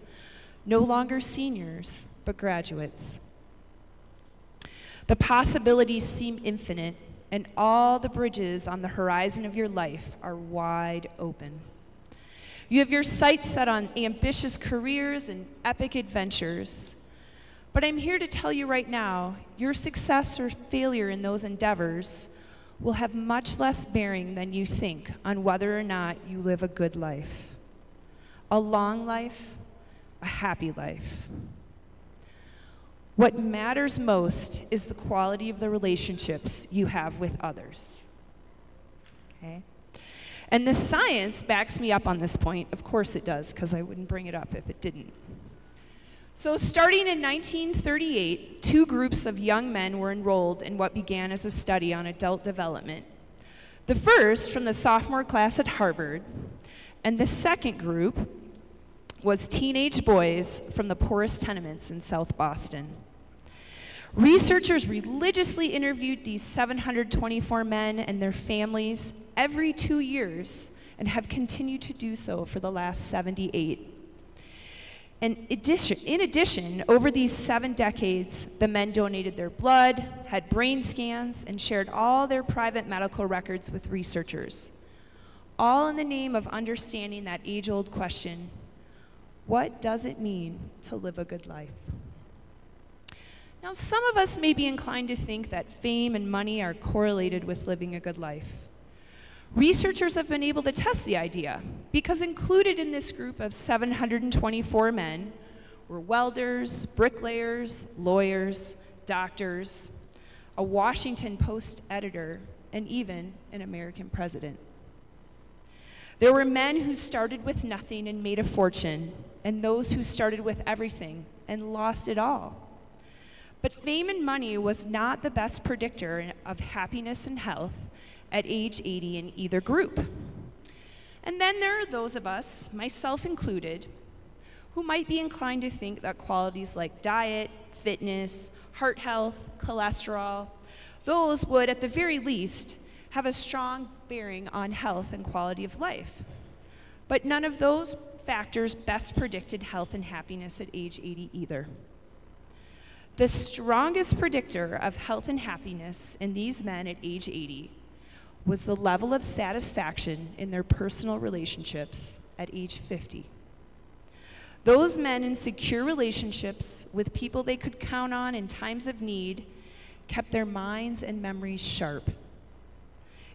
no longer seniors, but graduates. The possibilities seem infinite, and all the bridges on the horizon of your life are wide open. You have your sights set on ambitious careers and epic adventures. But I'm here to tell you right now, your success or failure in those endeavors will have much less bearing than you think on whether or not you live a good life. A long life, a happy life. What matters most is the quality of the relationships you have with others. Okay? And the science backs me up on this point. Of course it does, because I wouldn't bring it up if it didn't. So starting in 1938, 2 groups of young men were enrolled in what began as a study on adult development. The first from the sophomore class at Harvard, and the second group was teenage boys from the poorest tenements in South Boston. Researchers religiously interviewed these 724 men and their families every 2 years and have continued to do so for the last 78. And in addition, over these 7 decades, the men donated their blood, had brain scans, and shared all their private medical records with researchers, all in the name of understanding that age-old question, what does it mean to live a good life? Now, some of us may be inclined to think that fame and money are correlated with living a good life. Researchers have been able to test the idea because included in this group of 724 men were welders, bricklayers, lawyers, doctors, a Washington Post editor, and even an American president. There were men who started with nothing and made a fortune, and those who started with everything and lost it all. But fame and money was not the best predictor of happiness and health at age 80 in either group. And then there are those of us, myself included, who might be inclined to think that qualities like diet, fitness, heart health, cholesterol, those would, at the very least, have a strong bearing on health and quality of life. But none of those factors best predicted health and happiness at age 80 either. The strongest predictor of health and happiness in these men at age 80 was the level of satisfaction in their personal relationships at age 50. Those men in secure relationships with people they could count on in times of need kept their minds and memories sharp.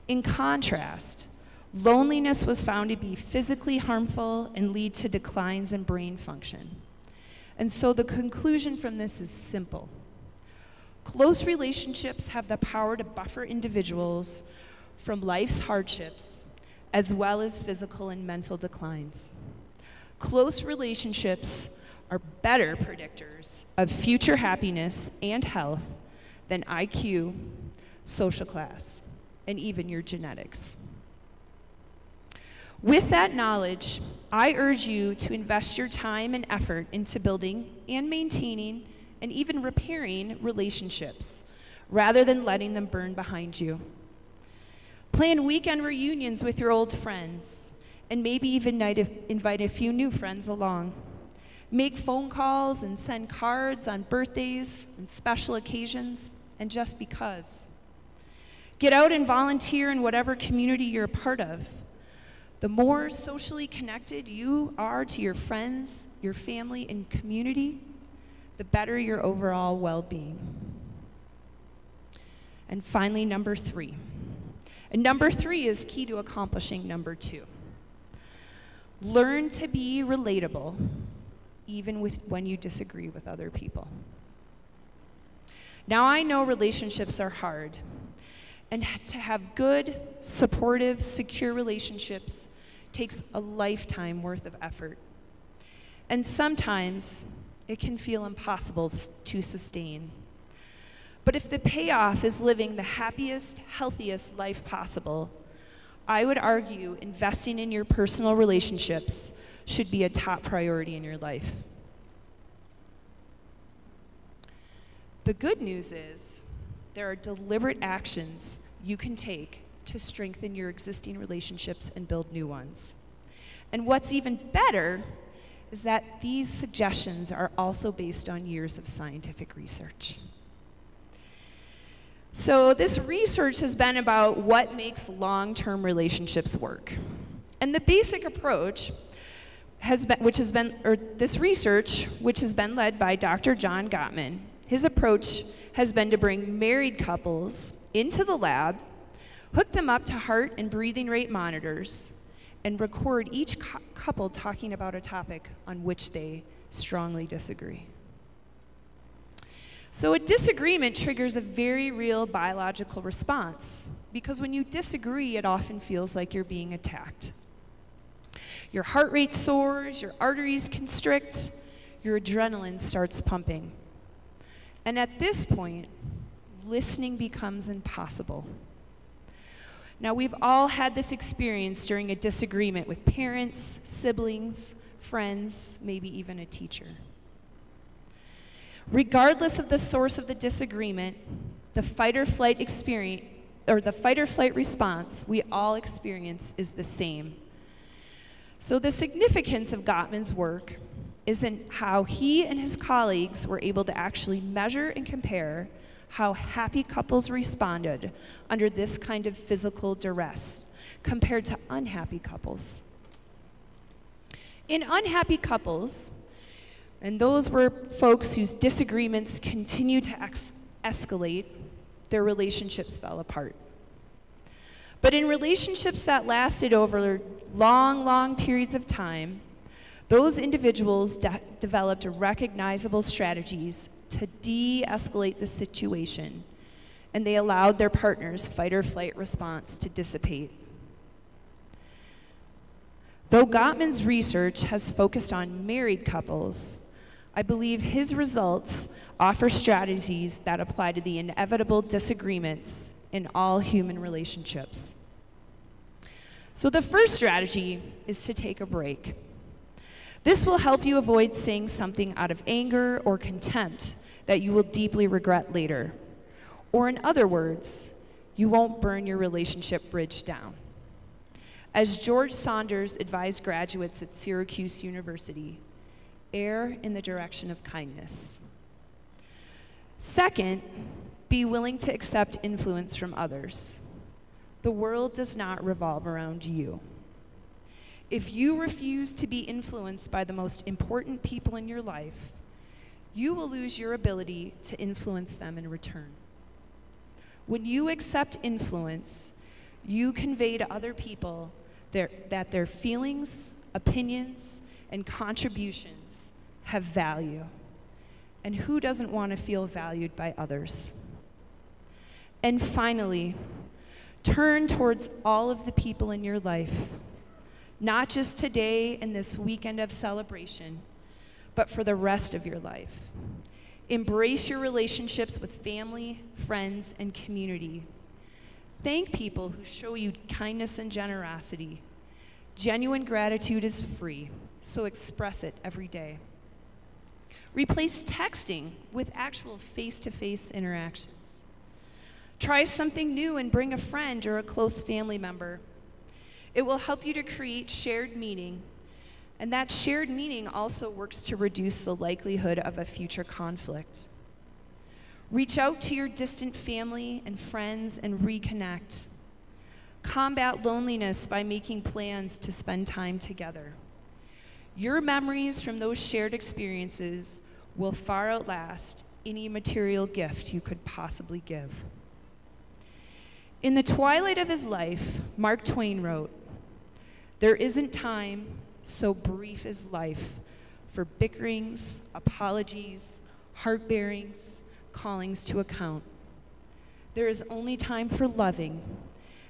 In contrast, loneliness was found to be physically harmful and lead to declines in brain function. And so the conclusion from this is simple. Close relationships have the power to buffer individuals from life's hardships, as well as physical and mental declines. Close relationships are better predictors of future happiness and health than IQ, social class, and even your genetics. With that knowledge, I urge you to invest your time and effort into building and maintaining and even repairing relationships, rather than letting them burn behind you. Plan weekend reunions with your old friends, and maybe even invite a few new friends along. Make phone calls and send cards on birthdays and special occasions, and just because. Get out and volunteer in whatever community you're a part of. The more socially connected you are to your friends, your family, and community, the better your overall well-being. And finally, number 3. And number 3 is key to accomplishing number 2. Learn to be relatable, even when you disagree with other people. Now, I know relationships are hard, and to have good, supportive, secure relationships takes a lifetime worth of effort. And sometimes it can feel impossible to sustain. But if the payoff is living the happiest, healthiest life possible, I would argue investing in your personal relationships should be a top priority in your life. The good news is there are deliberate actions you can take to strengthen your existing relationships and build new ones. And what's even better is that these suggestions are also based on years of scientific research. So this research has been about what makes long-term relationships work. And the basic approach this research, which has been led by Dr. John Gottman, his approach has been to bring married couples into the lab, hook them up to heart and breathing rate monitors, and record each couple talking about a topic on which they strongly disagree. So a disagreement triggers a very real biological response, because when you disagree, it often feels like you're being attacked. Your heart rate soars, your arteries constrict, your adrenaline starts pumping. And at this point, listening becomes impossible. Now, we've all had this experience during a disagreement with parents, siblings, friends, maybe even a teacher. Regardless of the source of the disagreement, the fight or flight experience, or the fight or flight response we all experience is the same. So the significance of Gottman's work is in how he and his colleagues were able to actually measure and compare how happy couples responded under this kind of physical duress compared to unhappy couples. In unhappy couples, and those were folks whose disagreements continued to escalate, their relationships fell apart. But in relationships that lasted over long, long periods of time, those individuals developed recognizable strategies to de-escalate the situation, and they allowed their partner's fight or flight response to dissipate. Though Gottman's research has focused on married couples, I believe his results offer strategies that apply to the inevitable disagreements in all human relationships. So the first strategy is to take a break. This will help you avoid saying something out of anger or contempt that you will deeply regret later. Or in other words, you won't burn your relationship bridge down. As George Saunders advised graduates at Syracuse University, err in the direction of kindness. Second, be willing to accept influence from others. The world does not revolve around you. If you refuse to be influenced by the most important people in your life, you will lose your ability to influence them in return. When you accept influence, you convey to other people that their feelings, opinions, and contributions have value. And who doesn't want to feel valued by others? And finally, turn towards all of the people in your life, not just today and this weekend of celebration, but for the rest of your life. Embrace your relationships with family, friends, and community. Thank people who show you kindness and generosity. Genuine gratitude is free, so express it every day. Replace texting with actual face-to-face interactions. Try something new and bring a friend or a close family member. It will help you to create shared meaning, and that shared meaning also works to reduce the likelihood of a future conflict. Reach out to your distant family and friends and reconnect. Combat loneliness by making plans to spend time together. Your memories from those shared experiences will far outlast any material gift you could possibly give. In the twilight of his life, Mark Twain wrote, "There isn't time, so brief is life, for bickerings, apologies, heart-bearings, callings to account. There is only time for loving,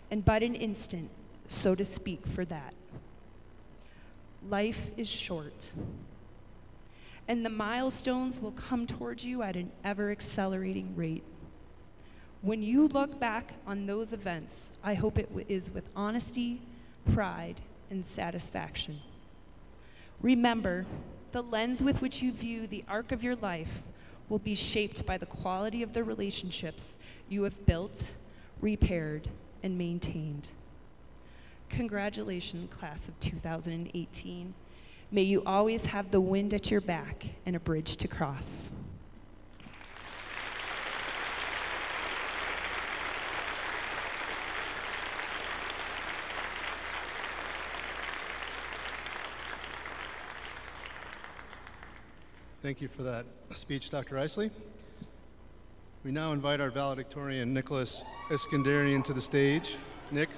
and but an instant, so to speak, for that. Life is short, and the milestones will come towards you at an ever-accelerating rate. When you look back on those events, I hope it is with honesty, pride, and satisfaction. Remember, the lens with which you view the arc of your life will be shaped by the quality of the relationships you have built, repaired, and maintained." Congratulations, class of 2018. May you always have the wind at your back and a bridge to cross. Thank you for that speech, Dr. Isley. We now invite our valedictorian, Nicholas Iskandarian, to the stage. Nick.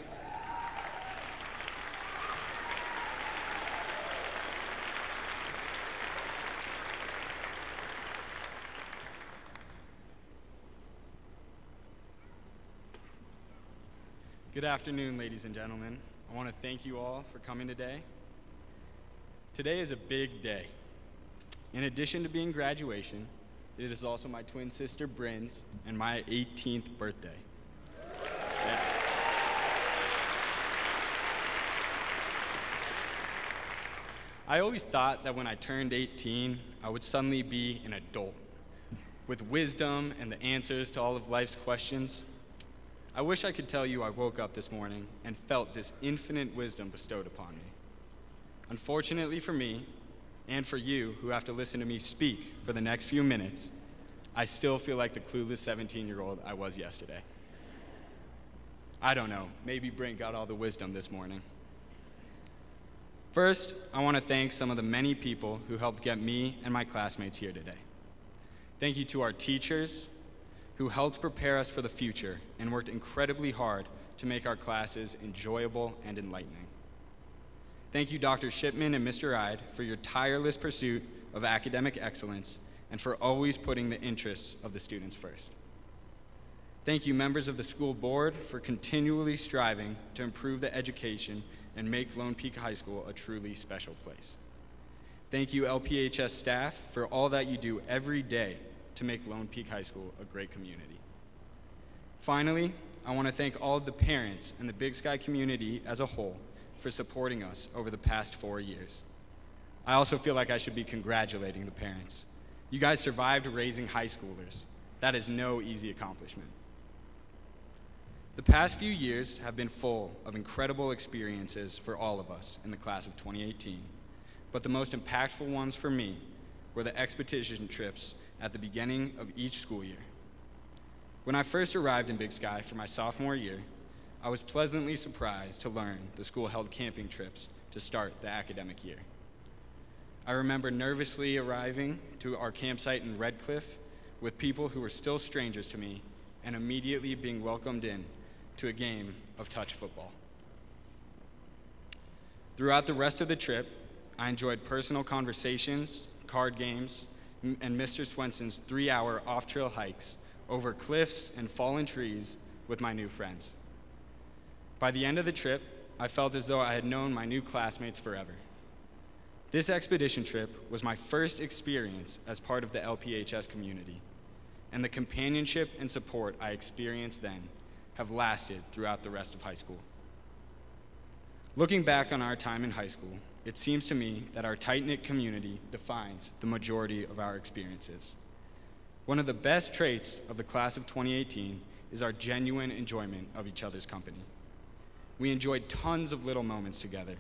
Good afternoon, ladies and gentlemen. I want to thank you all for coming today. Today is a big day. In addition to being graduation, it is also my twin sister Bryn's and my 18th birthday. Yeah. I always thought that when I turned 18, I would suddenly be an adult with wisdom and the answers to all of life's questions. I wish I could tell you I woke up this morning and felt this infinite wisdom bestowed upon me. Unfortunately for me, and for you who have to listen to me speak for the next few minutes, I still feel like the clueless 17-year-old I was yesterday. I don't know, maybe Brent got all the wisdom this morning. First, I want to thank some of the many people who helped get me and my classmates here today. Thank you to our teachers, who helped prepare us for the future and worked incredibly hard to make our classes enjoyable and enlightening. Thank you, Dr. Shipman and Mr. Ide, for your tireless pursuit of academic excellence and for always putting the interests of the students first. Thank you, members of the school board, for continually striving to improve the education and make Lone Peak High School a truly special place. Thank you, LPHS staff, for all that you do every day to make Lone Peak High School a great community. Finally, I want to thank all of the parents and the Big Sky community as a whole for supporting us over the past 4 years. I also feel like I should be congratulating the parents. You guys survived raising high schoolers. That is no easy accomplishment. The past few years have been full of incredible experiences for all of us in the class of 2018, but the most impactful ones for me were the expedition trips at the beginning of each school year. When I first arrived in Big Sky for my sophomore year, I was pleasantly surprised to learn the school held camping trips to start the academic year. I remember nervously arriving to our campsite in Red Cliff with people who were still strangers to me and immediately being welcomed in to a game of touch football. Throughout the rest of the trip, I enjoyed personal conversations, card games, and Mr. Swenson's 3-hour off-trail hikes over cliffs and fallen trees with my new friends. By the end of the trip, I felt as though I had known my new classmates forever. This expedition trip was my first experience as part of the LPHS community, and the companionship and support I experienced then have lasted throughout the rest of high school. Looking back on our time in high school, it seems to me that our tight-knit community defines the majority of our experiences. One of the best traits of the class of 2018 is our genuine enjoyment of each other's company. We enjoyed tons of little moments together,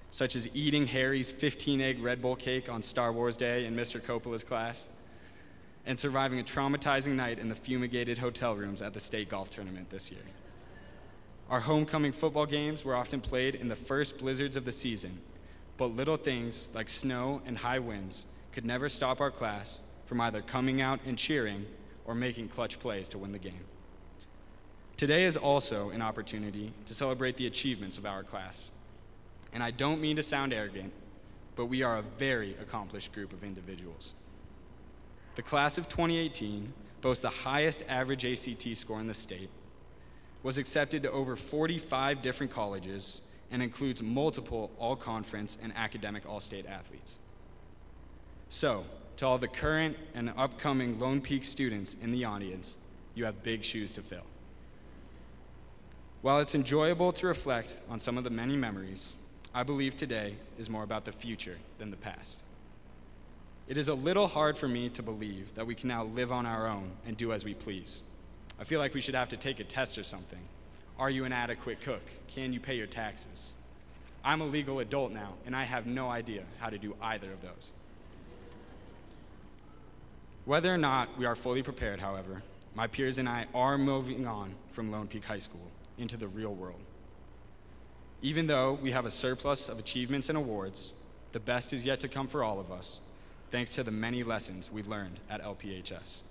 such as eating Harry's 15-egg Red Bull cake on Star Wars Day in Mr. Coppola's class, and surviving a traumatizing night in the fumigated hotel rooms at the state golf tournament this year. Our homecoming football games were often played in the first blizzards of the season, but little things like snow and high winds could never stop our class from either coming out and cheering or making clutch plays to win the game. Today is also an opportunity to celebrate the achievements of our class. And I don't mean to sound arrogant, but we are a very accomplished group of individuals. The class of 2018 boasts the highest average ACT score in the state, was accepted to over 45 different colleges, and includes multiple all-conference and academic all-state athletes. So, to all the current and upcoming Lone Peak students in the audience, you have big shoes to fill. While it's enjoyable to reflect on some of the many memories, I believe today is more about the future than the past. It is a little hard for me to believe that we can now live on our own and do as we please. I feel like we should have to take a test or something. Are you an adequate cook? Can you pay your taxes? I'm a legal adult now, and I have no idea how to do either of those. Whether or not we are fully prepared, however, my peers and I are moving on from Lone Peak High School into the real world. Even though we have a surplus of achievements and awards, the best is yet to come for all of us. thanks to the many lessons we learned at LPHS.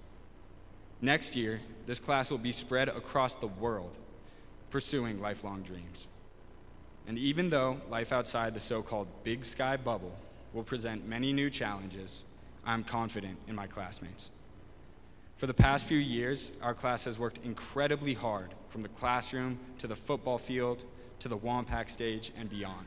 Next year, this class will be spread across the world, pursuing lifelong dreams. And even though life outside the so-called Big Sky bubble will present many new challenges, I'm confident in my classmates. For the past few years, our class has worked incredibly hard, from the classroom to the football field to the Wampac stage and beyond.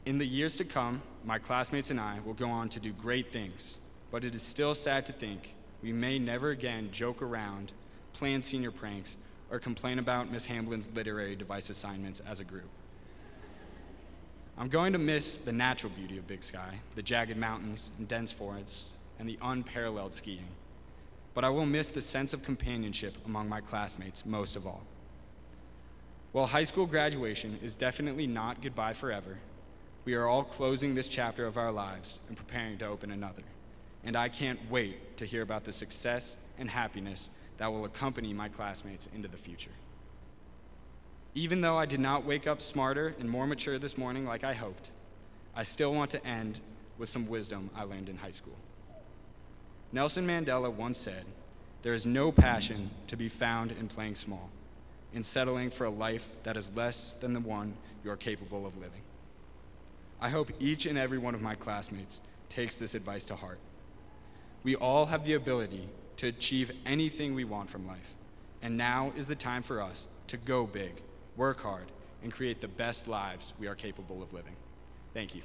In the years to come, my classmates and I will go on to do great things, but it is still sad to think we may never again joke around, plan senior pranks, or complain about Miss Hamblin's literary device assignments as a group. I'm going to miss the natural beauty of Big Sky, the jagged mountains and dense forests, and the unparalleled skiing. But I will miss the sense of companionship among my classmates most of all. While high school graduation is definitely not goodbye forever, we are all closing this chapter of our lives and preparing to open another. And I can't wait to hear about the success and happiness that will accompany my classmates into the future. Even though I did not wake up smarter and more mature this morning like I hoped, I still want to end with some wisdom I learned in high school. Nelson Mandela once said, "There is no passion to be found in playing small, in settling for a life that is less than the one you are capable of living." I hope each and every one of my classmates takes this advice to heart. We all have the ability to achieve anything we want from life, and now is the time for us to go big, work hard, and create the best lives we are capable of living. Thank you.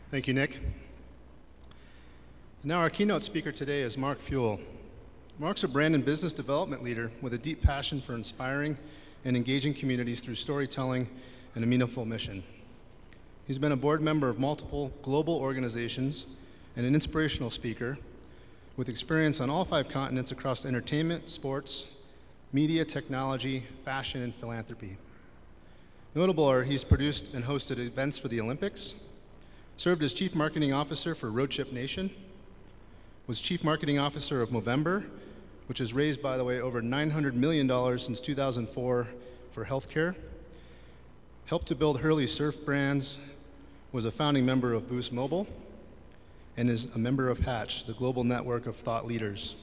Thank you, Nick. Now our keynote speaker today is Mark Fuel. Mark's a brand and business development leader with a deep passion for inspiring and engaging communities through storytelling and a meaningful mission. He's been a board member of multiple global organizations and an inspirational speaker with experience on all 5 continents across entertainment, sports, media, technology, fashion, and philanthropy. Notable are he's produced and hosted events for the Olympics, served as Chief Marketing Officer for Road Trip Nation, was Chief Marketing Officer of Movember, which has raised, by the way, over $900 million since 2004 for healthcare, helped to build Hurley surf brands, was a founding member of Boost Mobile, and is a member of Hatch, the global network of thought leaders.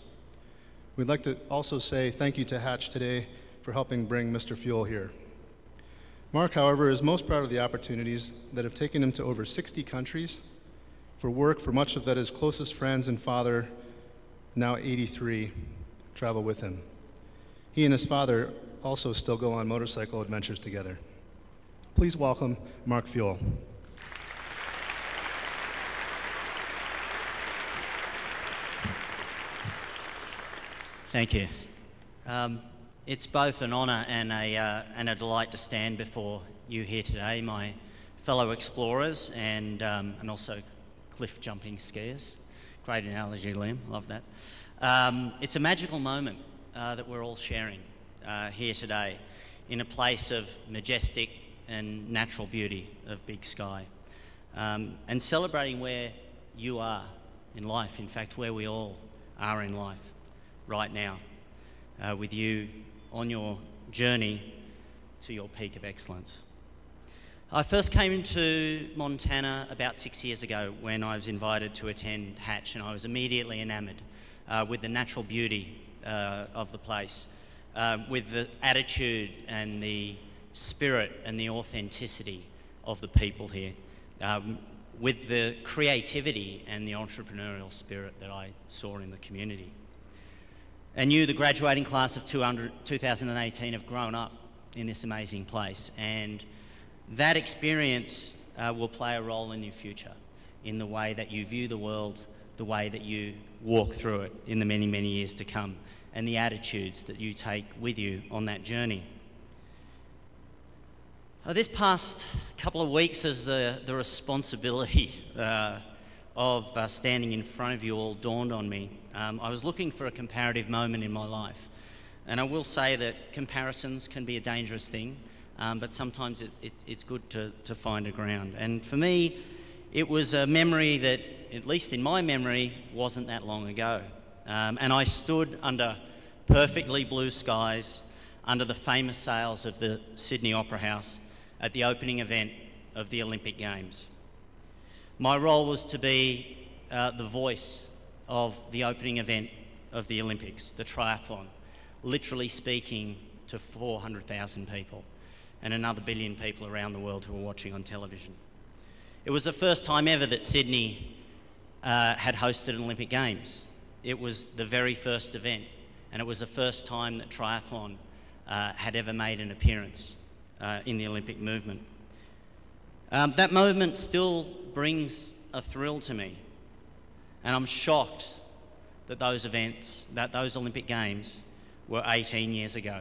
We'd like to also say thank you to Hatch today for helping bring Mr. Fuel here. Mark, however, is most proud of the opportunities that have taken him to over 60 countries for work for much of that his closest friends and father, now 83, travel with him. He and his father also still go on motorcycle adventures together. Please welcome Mark Fuel. Thank you. It's both an honour and a delight to stand before you here today, my fellow explorers and also cliff jumping skiers. Great analogy, Liam. Love that. It's a magical moment that we're all sharing here today in a place of majestic and natural beauty of Big Sky, and celebrating where you are in life, in fact, where we all are in life right now, with you on your journey to your peak of excellence. I first came into Montana about 6 years ago when I was invited to attend Hatch, and I was immediately enamoured with the natural beauty of the place, with the attitude and the spirit and the authenticity of the people here, with the creativity and the entrepreneurial spirit that I saw in the community. And you, the graduating class of 2018, have grown up in this amazing place, and that experience will play a role in your future, in the way that you view the world, the way that you walk through it in the many, many years to come, and the attitudes that you take with you on that journey. This past couple of weeks, as the responsibility of standing in front of you all dawned on me, I was looking for a comparative moment in my life. And I will say that comparisons can be a dangerous thing, but sometimes it's good to find a ground. And for me, it was a memory that at least in my memory, wasn't that long ago. And I stood under perfectly blue skies, under the famous sails of the Sydney Opera House at the opening event of the Olympic Games. My role was to be the voice of the opening event of the Olympics, the triathlon, literally speaking to 400,000 people and another billion people around the world who were watching on television. It was the first time ever that Sydney had hosted an Olympic Games. It was the very first event, and it was the first time that triathlon had ever made an appearance in the Olympic movement. That moment still brings a thrill to me, and I'm shocked that those Olympic Games were 18 years ago.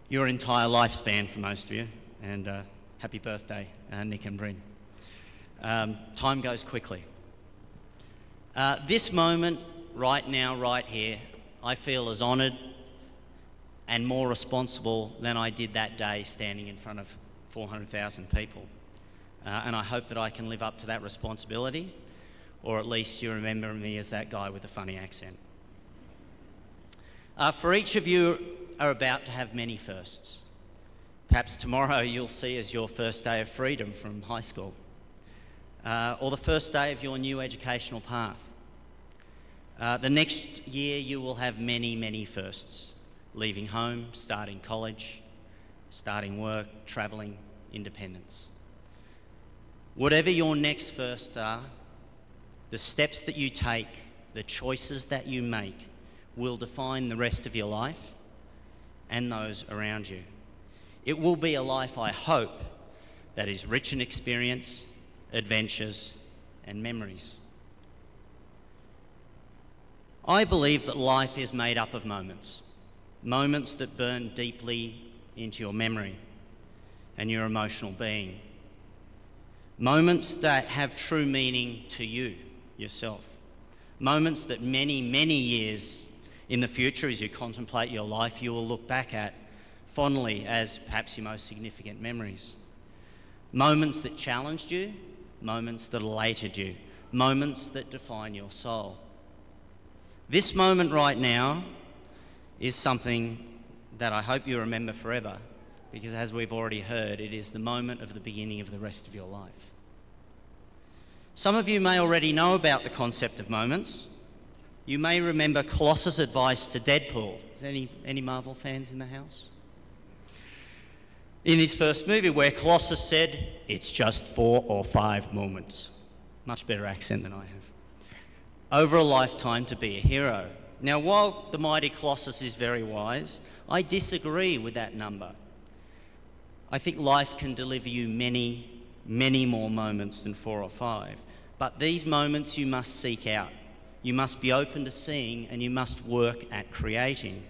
Your entire lifespan for most of you, and happy birthday, Nick and Bryn. Time goes quickly. This moment, right now, right here, I feel as honoured and more responsible than I did that day standing in front of 400,000 people. And I hope that I can live up to that responsibility, or at least you remember me as that guy with a funny accent. For each of you are about to have many firsts. Perhaps tomorrow you'll see as your first day of freedom from high school, or the first day of your new educational path. The next year you will have many, many firsts. Leaving home, starting college, starting work, travelling, independence. Whatever your next firsts are, the steps that you take, the choices that you make will define the rest of your life and those around you. It will be a life, I hope, that is rich in experience, adventures, and memories. I believe that life is made up of moments. Moments that burn deeply into your memory and your emotional being. Moments that have true meaning to you, yourself. Moments that many, many years in the future, as you contemplate your life, you will look back at fondly as perhaps your most significant memories. Moments that challenged you, moments that elated you, moments that define your soul. This moment right now is something that I hope you remember forever, because as we've already heard, it is the moment of the beginning of the rest of your life. Some of you may already know about the concept of moments. You may remember Colossus' advice to Deadpool. Any Marvel fans in the house? In his first movie, where Colossus said, "It's just 4 or 5 moments." Much better accent than I have. Over a lifetime to be a hero. Now, while the mighty Colossus is very wise, I disagree with that number. I think life can deliver you many, many more moments than 4 or 5. But these moments you must seek out. You must be open to seeing, and you must work at creating.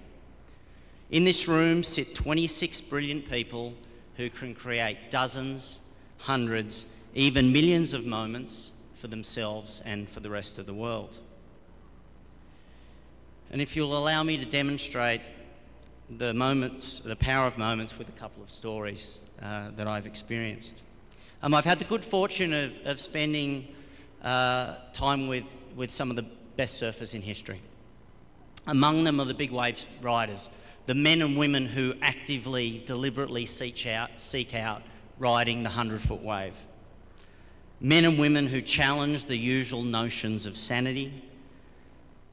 In this room sit 26 brilliant people who can create dozens, hundreds, even millions of moments for themselves and for the rest of the world. And if you'll allow me to demonstrate the power of moments with a couple of stories that I've experienced. I've had the good fortune of spending time with some of the best surfers in history. Among them are the big wave riders, the men and women who actively, deliberately seek out riding the 100-foot wave. Men and women who challenge the usual notions of sanity,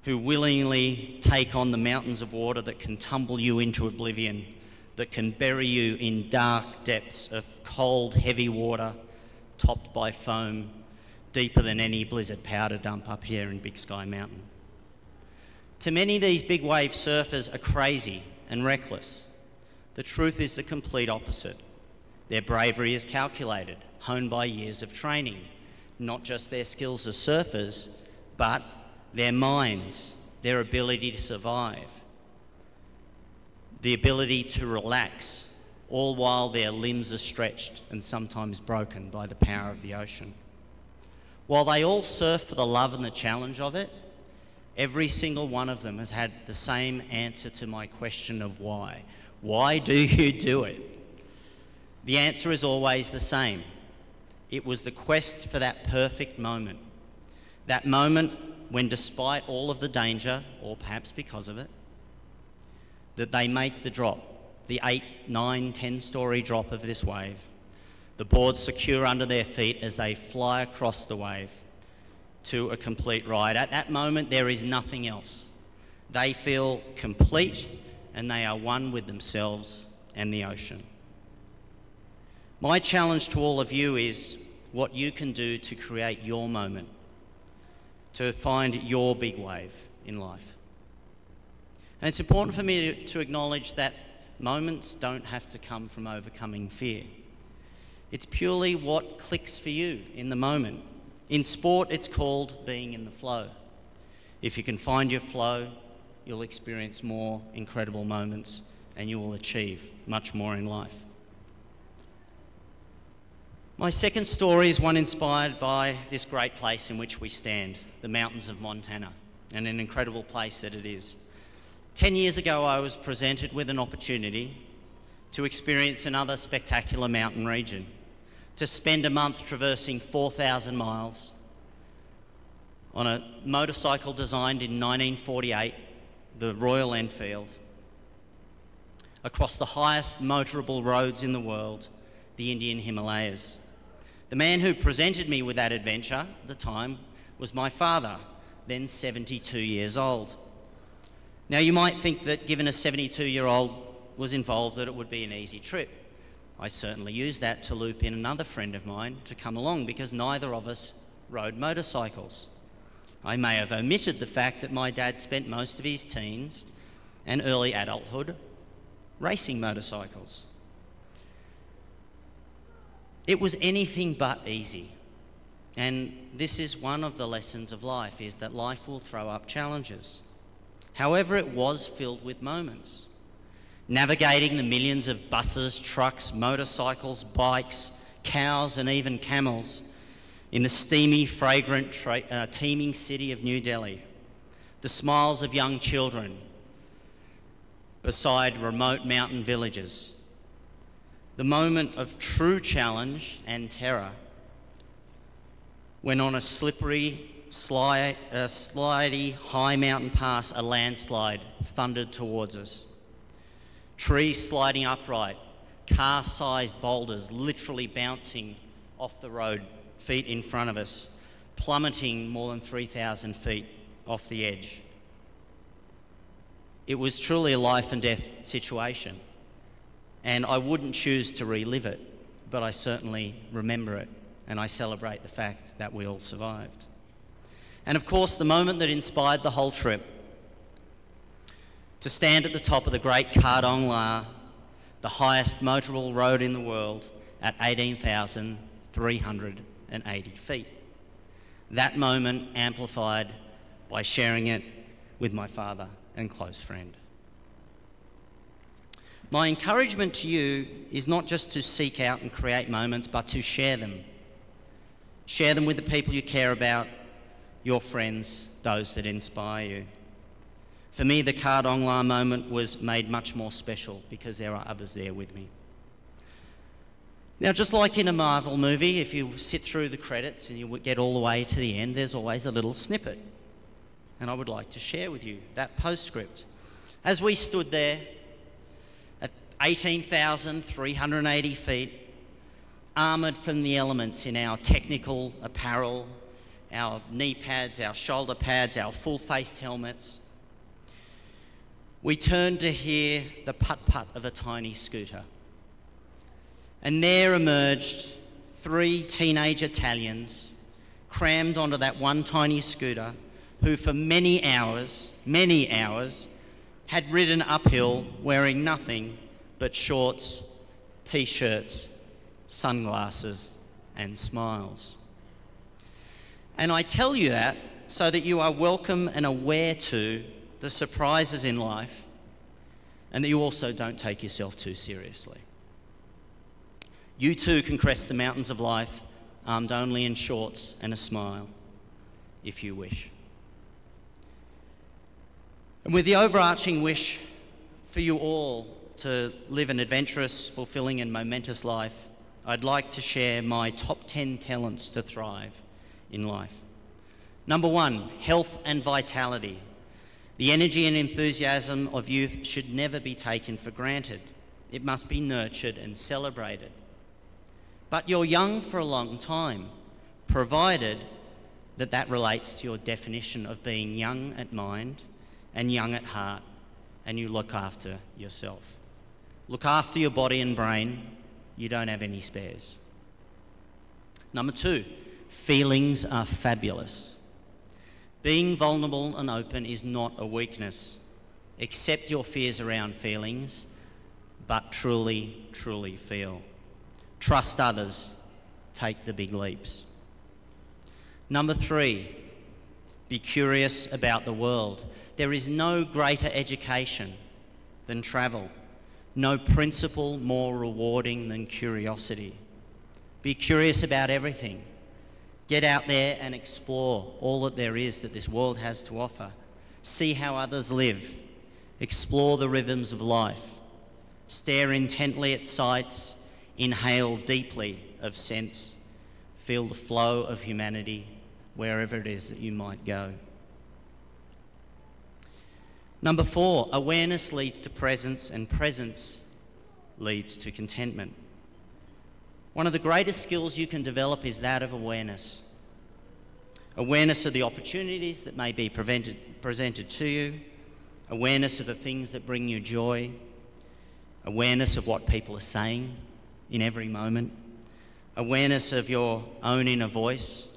who willingly take on the mountains of water that can tumble you into oblivion, that can bury you in dark depths of cold, heavy water, topped by foam, deeper than any blizzard powder dump up here in Big Sky Mountain. To many, these big wave surfers are crazy and reckless. The truth is the complete opposite. Their bravery is calculated, honed by years of training, not just their skills as surfers, but their minds, their ability to survive, the ability to relax, all while their limbs are stretched and sometimes broken by the power of the ocean. While they all surf for the love and the challenge of it, every single one of them has had the same answer to my question of why. Why do you do it? The answer is always the same. It was the quest for that perfect moment. That moment when, despite all of the danger, or perhaps because of it, that they make the drop, the 8, 9, 10-story drop of this wave, the boards secure under their feet as they fly across the wave to a complete ride. At that moment, there is nothing else. They feel complete and they are one with themselves and the ocean. My challenge to all of you is what you can do to create your moment, to find your big wave in life. And it's important for me to acknowledge that moments don't have to come from overcoming fear. It's purely what clicks for you in the moment. In sport, it's called being in the flow. If you can find your flow, you'll experience more incredible moments and you will achieve much more in life. My second story is one inspired by this great place in which we stand, the mountains of Montana, and an incredible place that it is. 10 years ago, I was presented with an opportunity to experience another spectacular mountain region, to spend a month traversing 4,000 miles on a motorcycle designed in 1948, the Royal Enfield, across the highest motorable roads in the world, the Indian Himalayas. The man who presented me with that adventure at the time was my father, then 72 years old. Now, you might think that given a 72-year-old was involved, that it would be an easy trip. I certainly used that to loop in another friend of mine to come along because neither of us rode motorcycles. I may have omitted the fact that my dad spent most of his teens and early adulthood racing motorcycles. It was anything but easy. And this is one of the lessons of life, is that life will throw up challenges. However, it was filled with moments. Navigating the millions of buses, trucks, motorcycles, bikes, cows, and even camels in the steamy, fragrant, teeming city of New Delhi. The smiles of young children beside remote mountain villages. The moment of true challenge and terror when on a slippery, slidey, high mountain pass, a landslide thundered towards us. Trees sliding upright, car-sized boulders literally bouncing off the road, feet in front of us, plummeting more than 3,000 feet off the edge. It was truly a life and death situation, and I wouldn't choose to relive it, but I certainly remember it, and I celebrate the fact that we all survived. And of course, the moment that inspired the whole trip, to stand at the top of the Great Kardong La, the highest motorable road in the world, at 18,380 feet. That moment amplified by sharing it with my father and close friend. My encouragement to you is not just to seek out and create moments, but to share them. Share them with the people you care about, your friends, those that inspire you. For me, the Kardong La moment was made much more special because there are others there with me. Now, just like in a Marvel movie, if you sit through the credits and you get all the way to the end, there's always a little snippet. And I would like to share with you that postscript. As we stood there at 18,380 feet, armoured from the elements in our technical apparel, our knee pads, our shoulder pads, our full-faced helmets, we turned to hear the putt-putt of a tiny scooter. And there emerged 3 teenage Italians crammed onto that one tiny scooter who for many hours, had ridden uphill wearing nothing but shorts, t-shirts, sunglasses, and smiles. And I tell you that so that you are welcome and aware to the surprises in life, and that you also don't take yourself too seriously. You too can crest the mountains of life, armed only in shorts and a smile, if you wish. And with the overarching wish for you all to live an adventurous, fulfilling, and momentous life, I'd like to share my top 10 talents to thrive in life. Number 1, health and vitality. The energy and enthusiasm of youth should never be taken for granted. It must be nurtured and celebrated. But you're young for a long time, provided that that relates to your definition of being young at mind and young at heart, and you look after yourself. Look after your body and brain. You don't have any spares. Number 2, feelings are fabulous. Being vulnerable and open is not a weakness. Accept your fears around feelings, but truly, truly feel. Trust others. Take the big leaps. Number 3, be curious about the world. There is no greater education than travel. No principle more rewarding than curiosity. Be curious about everything. Get out there and explore all that there is that this world has to offer. See how others live. Explore the rhythms of life. Stare intently at sights. Inhale deeply of sense. Feel the flow of humanity wherever it is that you might go. Number 4, awareness leads to presence, and presence leads to contentment. One of the greatest skills you can develop is that of awareness. Awareness of the opportunities that may be presented to you, awareness of the things that bring you joy, awareness of what people are saying in every moment, awareness of your own inner voice,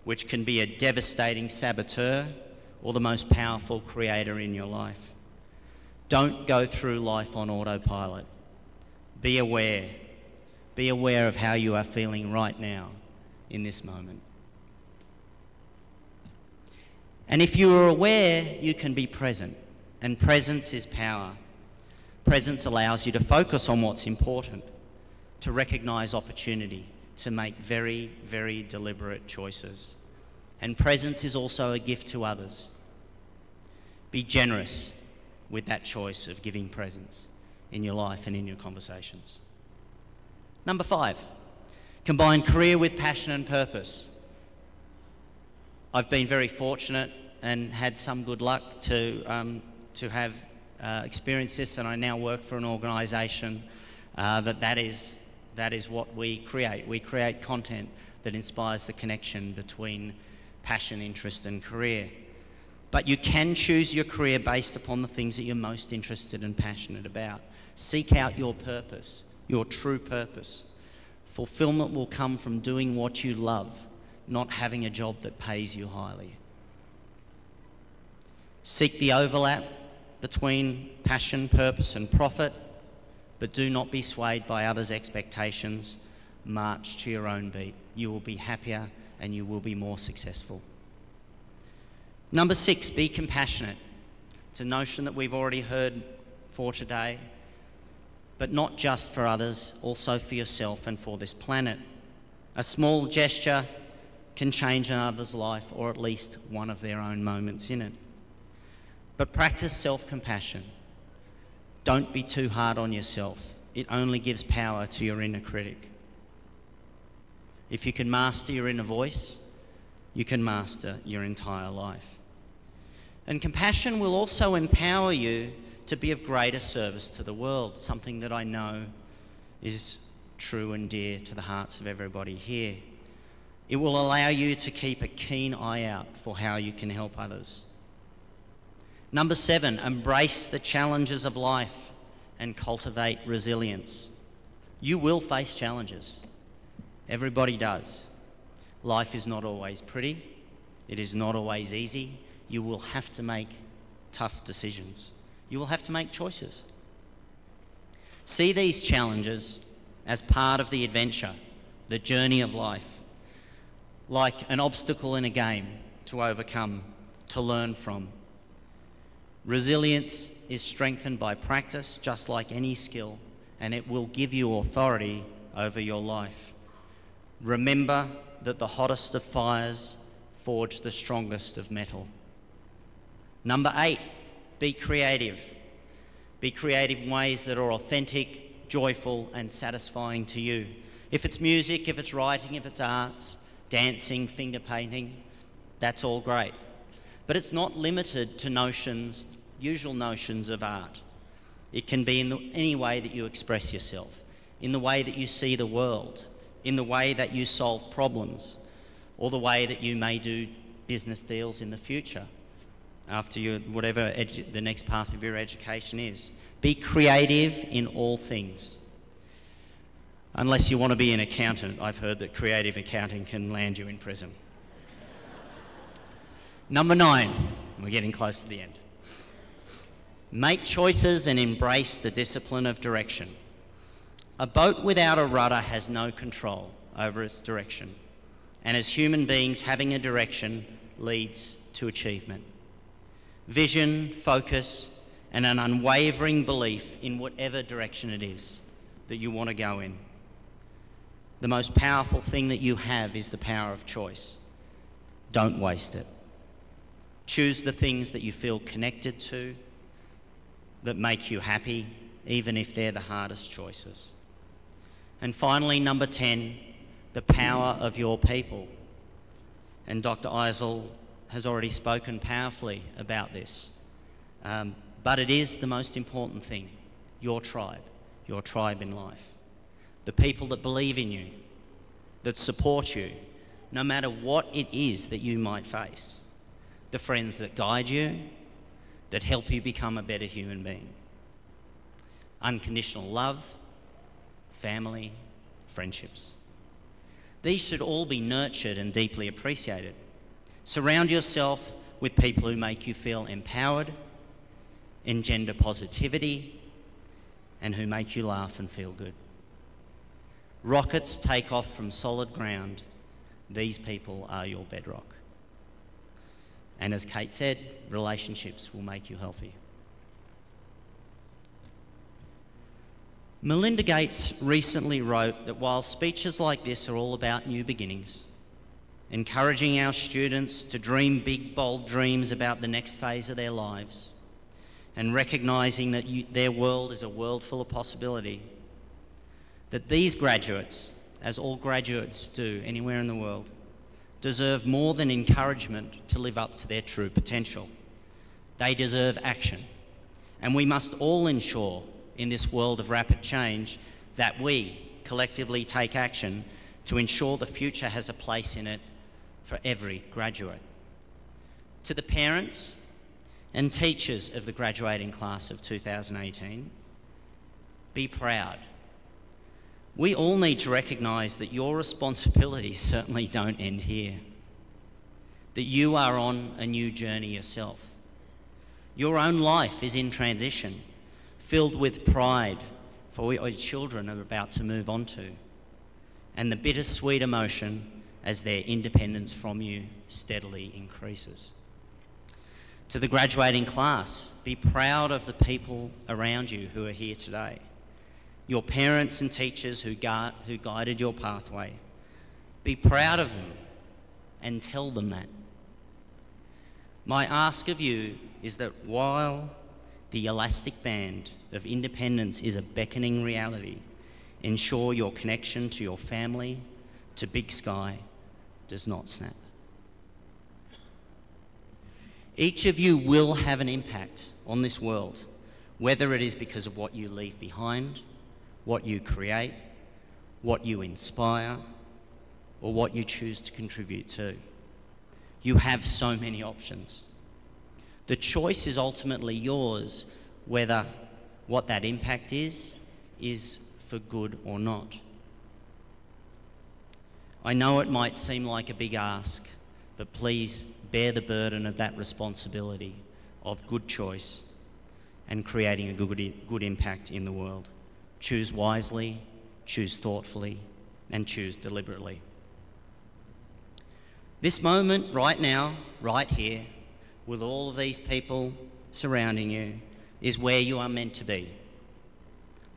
which can be a devastating saboteur or the most powerful creator in your life. Don't go through life on autopilot. Be aware. Be aware of how you are feeling right now in this moment. And if you are aware, you can be present. And presence is power. Presence allows you to focus on what's important, to recognize opportunity, to make very, very deliberate choices. And presence is also a gift to others. Be generous with that choice of giving presence in your life and in your conversations. Number 5, combine career with passion and purpose. I've been very fortunate and had some good luck to have experienced this, and I now work for an organisation that is what we create. We create content that inspires the connection between passion, interest and career. But you can choose your career based upon the things that you're most interested and passionate about. Seek out your purpose, your true purpose. Fulfillment will come from doing what you love, not having a job that pays you highly. Seek the overlap between passion, purpose and profit, but do not be swayed by others' expectations. March to your own beat. You will be happier and you will be more successful. Number 6, be compassionate. It's a notion that we've already heard for today, but not just for others, also for yourself and for this planet. A small gesture can change another's life, or at least one of their own moments in it. But practice self-compassion. Don't be too hard on yourself. It only gives power to your inner critic. If you can master your inner voice, you can master your entire life. And compassion will also empower you to be of greater service to the world, something that I know is true and dear to the hearts of everybody here. It will allow you to keep a keen eye out for how you can help others. Number 7, embrace the challenges of life and cultivate resilience. You will face challenges. Everybody does. Life is not always pretty. It is not always easy. You will have to make tough decisions. You will have to make choices. See these challenges as part of the adventure, the journey of life, like an obstacle in a game to overcome, to learn from. Resilience is strengthened by practice, just like any skill, and it will give you authority over your life. Remember that the hottest of fires forge the strongest of metal. Number 8, be creative. Be creative in ways that are authentic, joyful, and satisfying to you. If it's music, if it's writing, if it's arts, dancing, finger painting, That's all great. But it's not limited to notions, usual notions of art. It can be in any way that you express yourself, in the way that you see the world, in the way that you solve problems, or the way that you may do business deals in the future after whatever the next path of your education is. Be creative in all things. Unless you want to be an accountant. I've heard that creative accounting can land you in prison. Number 9, we're getting close to the end. Make choices and embrace the discipline of direction. A boat without a rudder has no control over its direction. And as human beings, having a direction leads to achievement. Vision, focus, and an unwavering belief in whatever direction it is that you want to go in. The most powerful thing that you have is the power of choice. Don't waste it. Choose the things that you feel connected to, that make you happy, even if they're the hardest choices. And finally, number 10, the power of your people. And Dr. Eisel has already spoken powerfully about this. But it is the most important thing, your tribe in life. The people that believe in you, that support you, no matter what it is that you might face. The friends that guide you, that help you become a better human being. Unconditional love, family, friendships. These should all be nurtured and deeply appreciated. Surround yourself with people who make you feel empowered, engender positivity, and who make you laugh and feel good. Rockets take off from solid ground. These people are your bedrock. And as Kate said, relationships will make you healthy. Melinda Gates recently wrote that while speeches like this are all about new beginnings, encouraging our students to dream big, bold dreams about the next phase of their lives, and recognising that their world is a world full of possibility, that these graduates, as all graduates do anywhere in the world, deserve more than encouragement to live up to their true potential. They deserve action. And we must all ensure in this world of rapid change that we collectively take action to ensure the future has a place in it for every graduate. To the parents and teachers of the graduating class of 2018, be proud. We all need to recognise that your responsibilities certainly don't end here, that you are on a new journey yourself. Your own life is in transition, filled with pride for what your children are about to move on to, and the bittersweet emotion as their independence from you steadily increases. To the graduating class, be proud of the people around you who are here today. Your parents and teachers who guided your pathway. Be proud of them and tell them that. My ask of you is that while the elastic band of independence is a beckoning reality, ensure your connection to your family, to Big Sky, does not snap. Each of you will have an impact on this world, whether it is because of what you leave behind, what you create, what you inspire, or what you choose to contribute to. You have so many options. The choice is ultimately yours, whether what that impact is for good or not. I know it might seem like a big ask, but please bear the burden of that responsibility of good choice and creating a good impact in the world. Choose wisely, choose thoughtfully, and choose deliberately. This moment, right now, right here, with all of these people surrounding you, is where you are meant to be.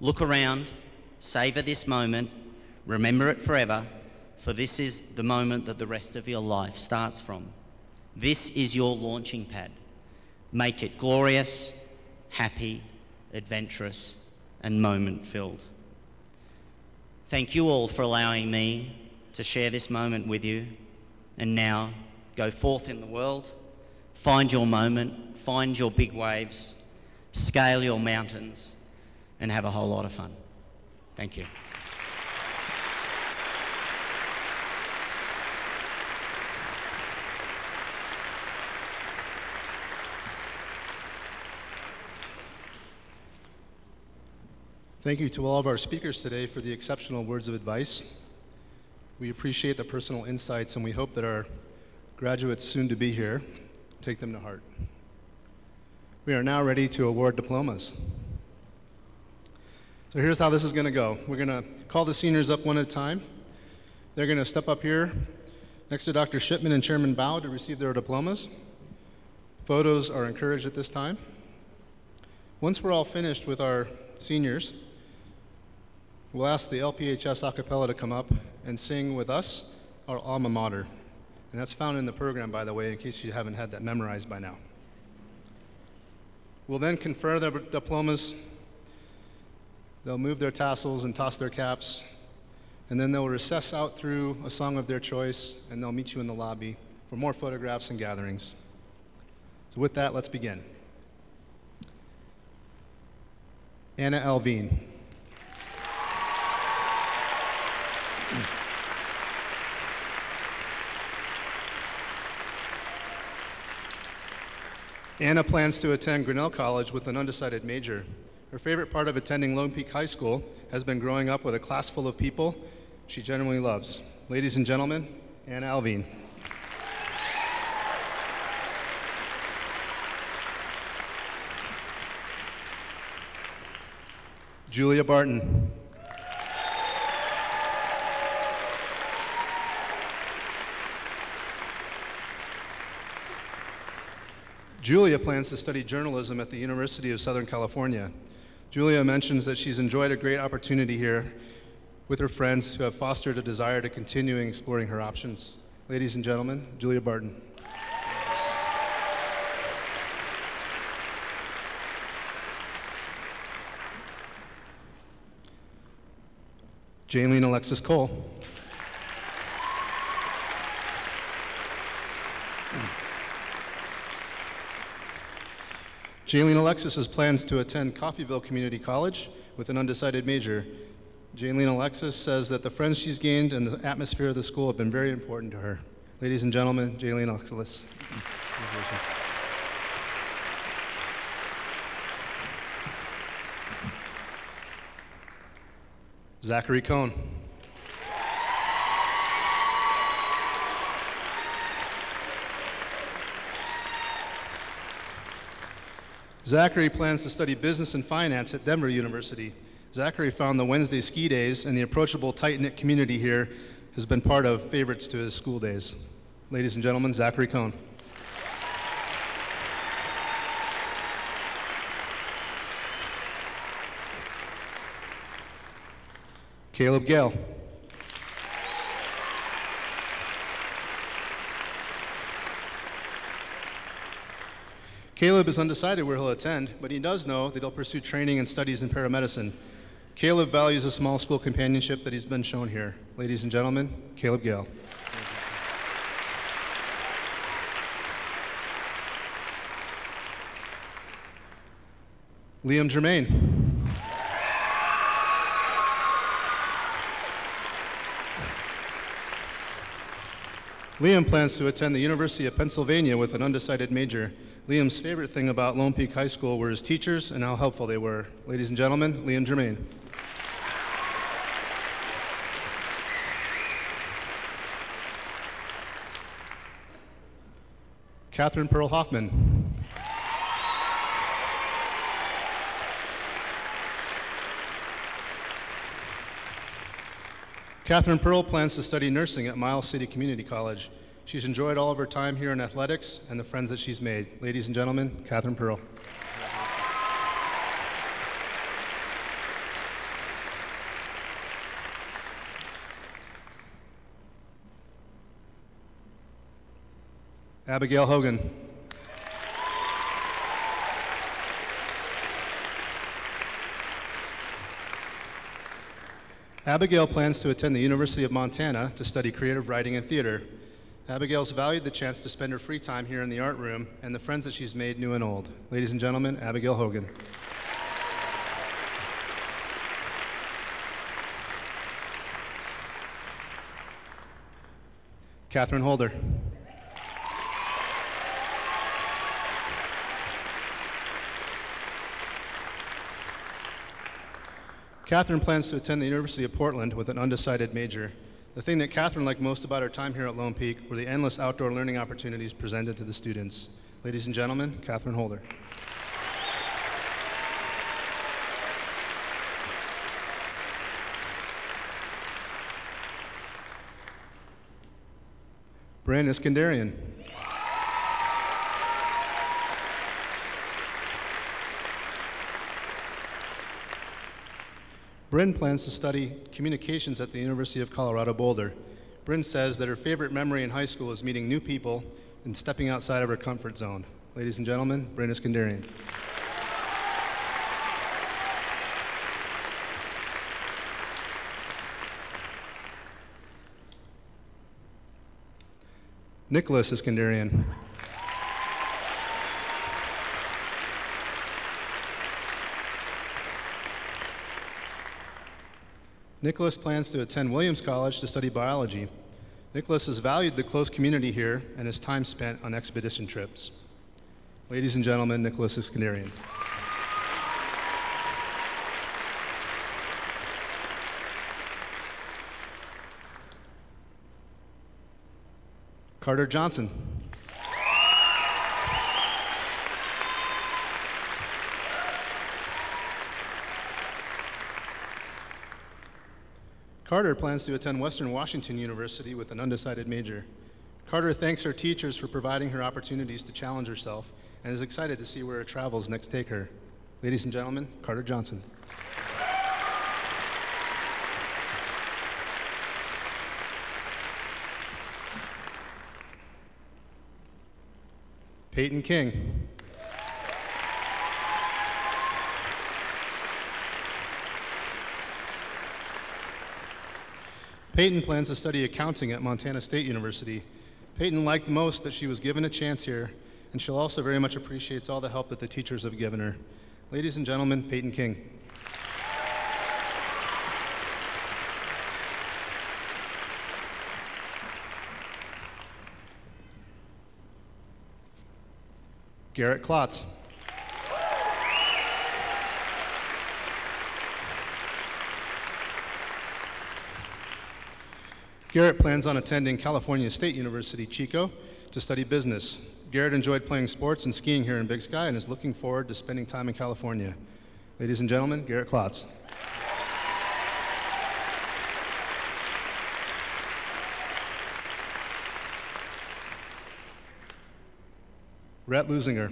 Look around, savour this moment, remember it forever, for this is the moment that the rest of your life starts from. This is your launching pad. Make it glorious, happy, adventurous, and moment-filled. Thank you all for allowing me to share this moment with you. And now, go forth in the world, find your moment, find your big waves, scale your mountains, and have a whole lot of fun. Thank you. Thank you to all of our speakers today for the exceptional words of advice. We appreciate the personal insights, and we hope that our graduates soon to be here take them to heart. We are now ready to award diplomas. So here's how this is going to go. We're going to call the seniors up one at a time. They're going to step up here next to Dr. Shipman and Chairman Bao to receive their diplomas. Photos are encouraged at this time. Once we're all finished with our seniors, we'll ask the LPHS a cappella to come up and sing with us our alma mater. And that's found in the program, by the way, in case you haven't had that memorized by now. We'll then confer their diplomas. They'll move their tassels and toss their caps, and then they'll recess out through a song of their choice, and they'll meet you in the lobby for more photographs and gatherings. So with that, let's begin. Anna Alvine. Anna plans to attend Grinnell College with an undecided major. Her favorite part of attending Lone Peak High School has been growing up with a class full of people she genuinely loves. Ladies and gentlemen, Anna Alvine. Julia Barton. Julia plans to study journalism at the University of Southern California. Julia mentions that she's enjoyed a great opportunity here with her friends who have fostered a desire to continue exploring her options. Ladies and gentlemen, Julia Barton. Jaylene Alexis Cole. Jaylene Alexis has plans to attend Coffeyville Community College with an undecided major. Jaylene Alexis says that the friends she's gained and the atmosphere of the school have been very important to her. Ladies and gentlemen, Jaylene Alexis. Zachary Cohn. Zachary plans to study business and finance at Denver University. Zachary found the Wednesday ski days and the approachable, tight-knit community here has been part of favorites to his school days. Ladies and gentlemen, Zachary Cohn. Caleb Gale. Caleb is undecided where he'll attend, but he does know that he'll pursue training and studies in paramedicine. Caleb values a small school companionship that he's been shown here. Ladies and gentlemen, Caleb Gale. Liam Germain. Liam plans to attend the University of Pennsylvania with an undecided major. Liam's favorite thing about Lone Peak High School were his teachers and how helpful they were. Ladies and gentlemen, Liam Germain. Catherine Pearl Hoffman. Catherine Pearl plans to study nursing at Miles City Community College. She's enjoyed all of her time here in athletics and the friends that she's made. Ladies and gentlemen, Catherine Pearl. Abigail Hogan. Abigail plans to attend the University of Montana to study creative writing and theater. Abigail's valued the chance to spend her free time here in the art room and the friends that she's made new and old. Ladies and gentlemen, Abigail Hogan. Catherine Holder. Catherine plans to attend the University of Portland with an undecided major. The thing that Catherine liked most about her time here at Lone Peak were the endless outdoor learning opportunities presented to the students. Ladies and gentlemen, Catherine Holder. Bryn Iskandarian. Bryn plans to study communications at the University of Colorado Boulder. Bryn says that her favorite memory in high school is meeting new people and stepping outside of her comfort zone. Ladies and gentlemen, Bryn Iskandarian. Nicholas Iskandarian. Nicholas plans to attend Williams College to study biology. Nicholas has valued the close community here and his time spent on expedition trips. Ladies and gentlemen, Nicholas Iskandarian. Carter Johnson. Carter plans to attend Western Washington University with an undecided major. Carter thanks her teachers for providing her opportunities to challenge herself and is excited to see where her travels next take her. Ladies and gentlemen, Carter Johnson. Peyton King. Peyton plans to study accounting at Montana State University. Peyton liked most that she was given a chance here, and she'll also very much appreciates all the help that the teachers have given her. Ladies and gentlemen, Peyton King. Garrett Klotz. Garrett plans on attending California State University, Chico, to study business. Garrett enjoyed playing sports and skiing here in Big Sky and is looking forward to spending time in California. Ladies and gentlemen, Garrett Klotz. Rhett Lusinger.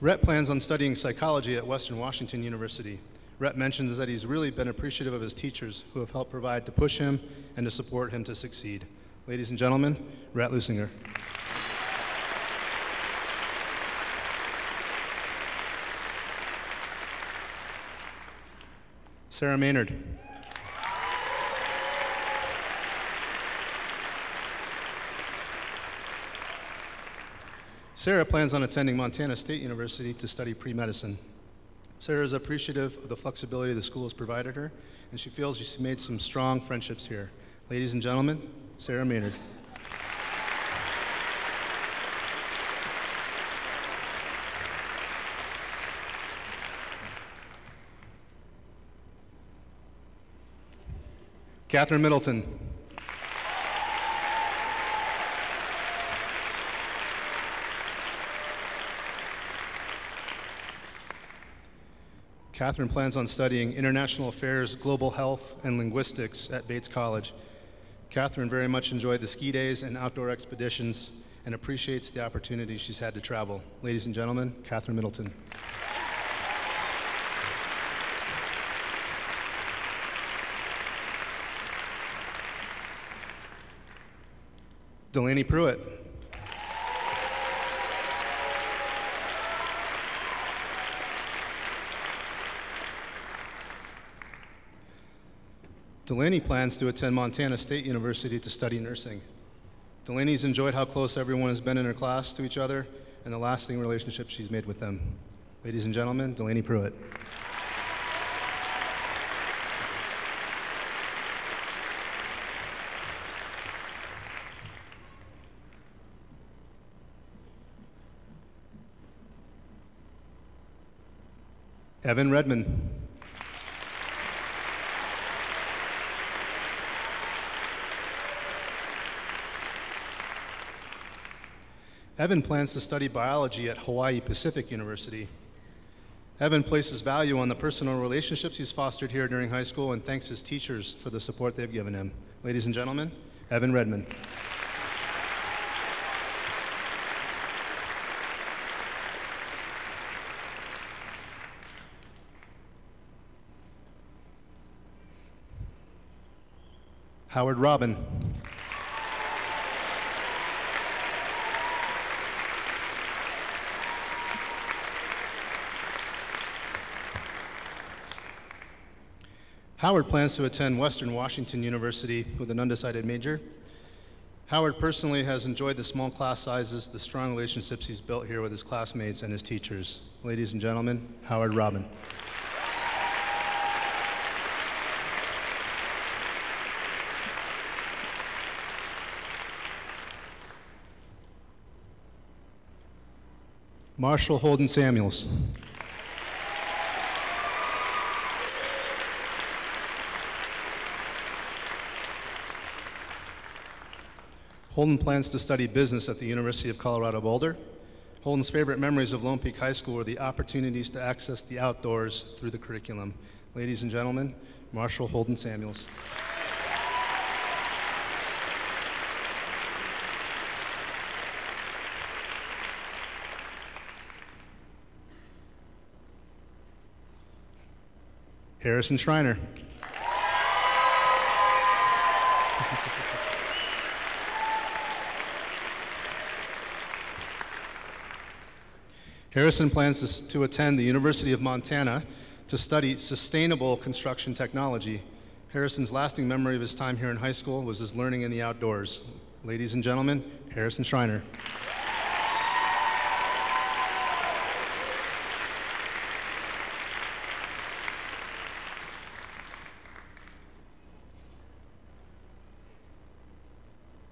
Rhett plans on studying psychology at Western Washington University. Rhett mentions that he's really been appreciative of his teachers who have helped provide to push him and to support him to succeed. Ladies and gentlemen, Rhett Lusinger. Sarah Maynard. Sarah plans on attending Montana State University to study pre-medicine. Sarah is appreciative of the flexibility the school has provided her, and she feels she's made some strong friendships here. Ladies and gentlemen, Sarah Maynard. Catherine Middleton. Catherine plans on studying International Affairs, Global Health, and Linguistics at Bates College. Catherine very much enjoyed the ski days and outdoor expeditions and appreciates the opportunity she's had to travel. Ladies and gentlemen, Catherine Middleton. Delaney Pruitt. Delaney plans to attend Montana State University to study nursing. Delaney's enjoyed how close everyone has been in her class to each other and the lasting relationship she's made with them. Ladies and gentlemen, Delaney Pruitt. Evan Redman. Evan plans to study biology at Hawaii Pacific University. Evan places value on the personal relationships he's fostered here during high school and thanks his teachers for the support they've given him. Ladies and gentlemen, Evan Redman. Howard Robin. Howard plans to attend Western Washington University with an undecided major. Howard personally has enjoyed the small class sizes, the strong relationships he's built here with his classmates and his teachers. Ladies and gentlemen, Howard Robin. Marshall Holden Samuels. Holden plans to study business at the University of Colorado Boulder. Holden's favorite memories of Lone Peak High School were the opportunities to access the outdoors through the curriculum. Ladies and gentlemen, Marshall Holden Samuels. Harrison Schreiner. Harrison plans to attend the University of Montana to study sustainable construction technology. Harrison's lasting memory of his time here in high school was his learning in the outdoors. Ladies and gentlemen, Harrison Schreiner.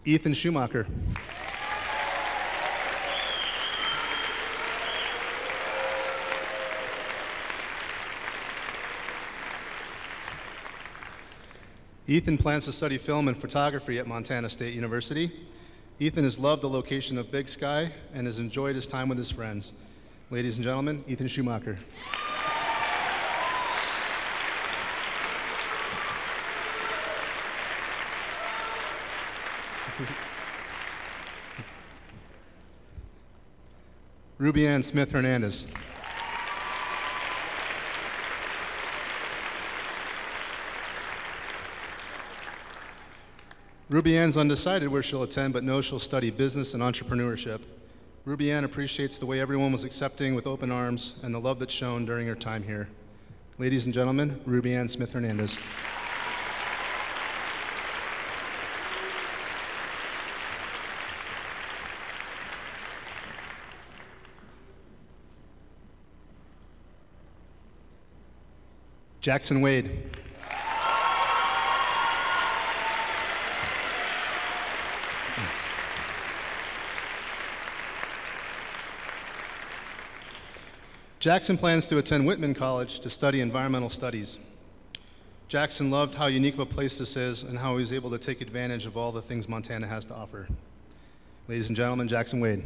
Ethan Schumacher. Ethan plans to study film and photography at Montana State University. Ethan has loved the location of Big Sky and has enjoyed his time with his friends. Ladies and gentlemen, Ethan Schumacher. Ruby Ann Smith Hernandez. Ruby Ann's undecided where she'll attend, but knows she'll study business and entrepreneurship. Ruby Ann appreciates the way everyone was accepting with open arms and the love that's shown during her time here. Ladies and gentlemen, Ruby Ann Smith Hernandez. Jackson Wade. Jackson plans to attend Whitman College to study environmental studies. Jackson loved how unique of a place this is and how he was able to take advantage of all the things Montana has to offer. Ladies and gentlemen, Jackson Wade.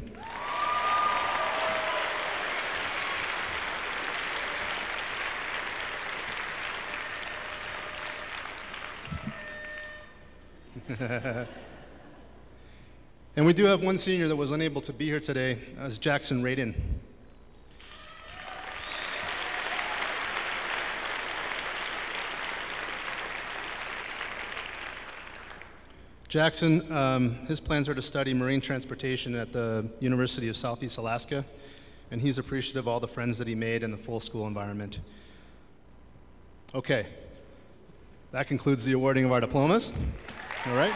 And we do have one senior that was unable to be here today, as Jackson Radin. Jackson, his plans are to study marine transportation at the University of Southeast Alaska, and he's appreciative of all the friends that he made in the full school environment. Okay, That concludes the awarding of our diplomas. All right.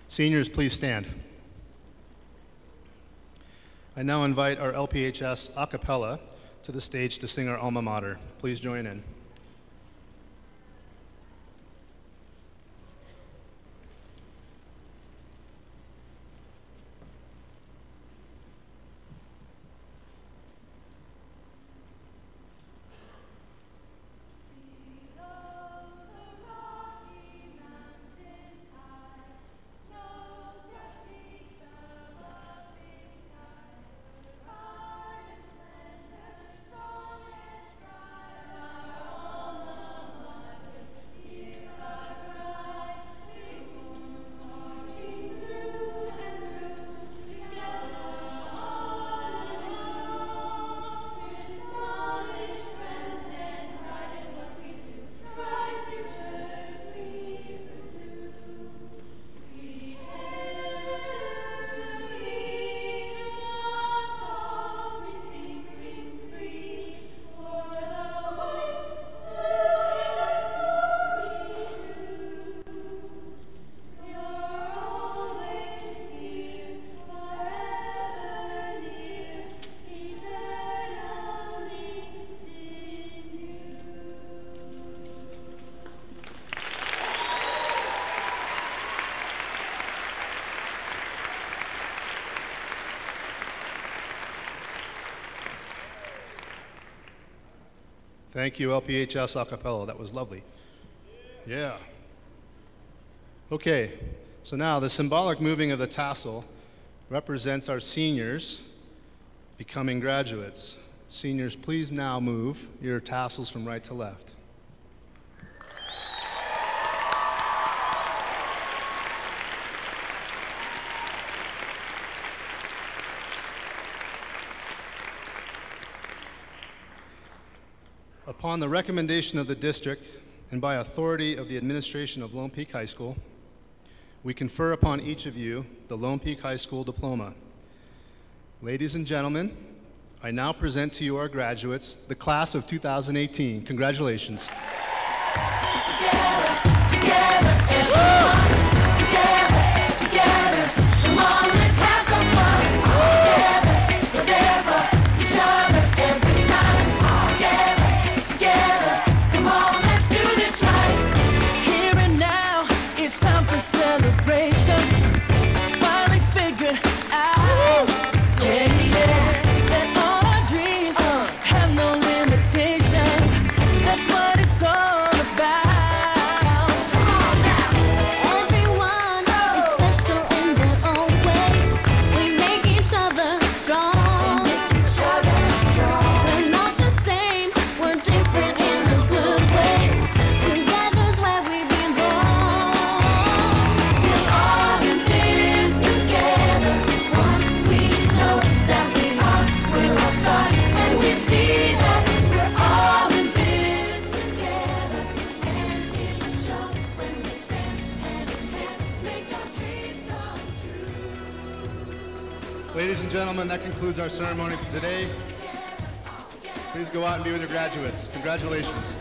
Seniors, please stand. I now invite our LPHS a cappella to the stage to sing our alma mater. Please join in. Thank you, LPHS a cappella. That was lovely. Yeah. Okay, so now the symbolic moving of the tassel represents our seniors becoming graduates. Seniors, please now move your tassels from right to left. Upon the recommendation of the district and by authority of the administration of Lone Peak High School, we confer upon each of you the Lone Peak High School diploma. Ladies and gentlemen, I now present to you our graduates, the class of 2018. Congratulations. Together, together, everyone. Together, together, come on, let's have some fun. Together, whatever, each other, every time. Together, together, come on, let's do this right. Here and now, it's time for celebration. I finally figured out, that all our dreams have no limitations. That's what it's all about. Come on now. Everyone is special in their own way. We make each other strong. We're not the same, we're different in a good way. Together's where we belong. We're all in this together. Once we know that we are, we're all stars, and we see that we're all in this together. And it shows when we stand hand in hand, make our dreams come true. Ladies and gentlemen, that concludes our ceremony for today. Please go out and be with your graduates. Congratulations.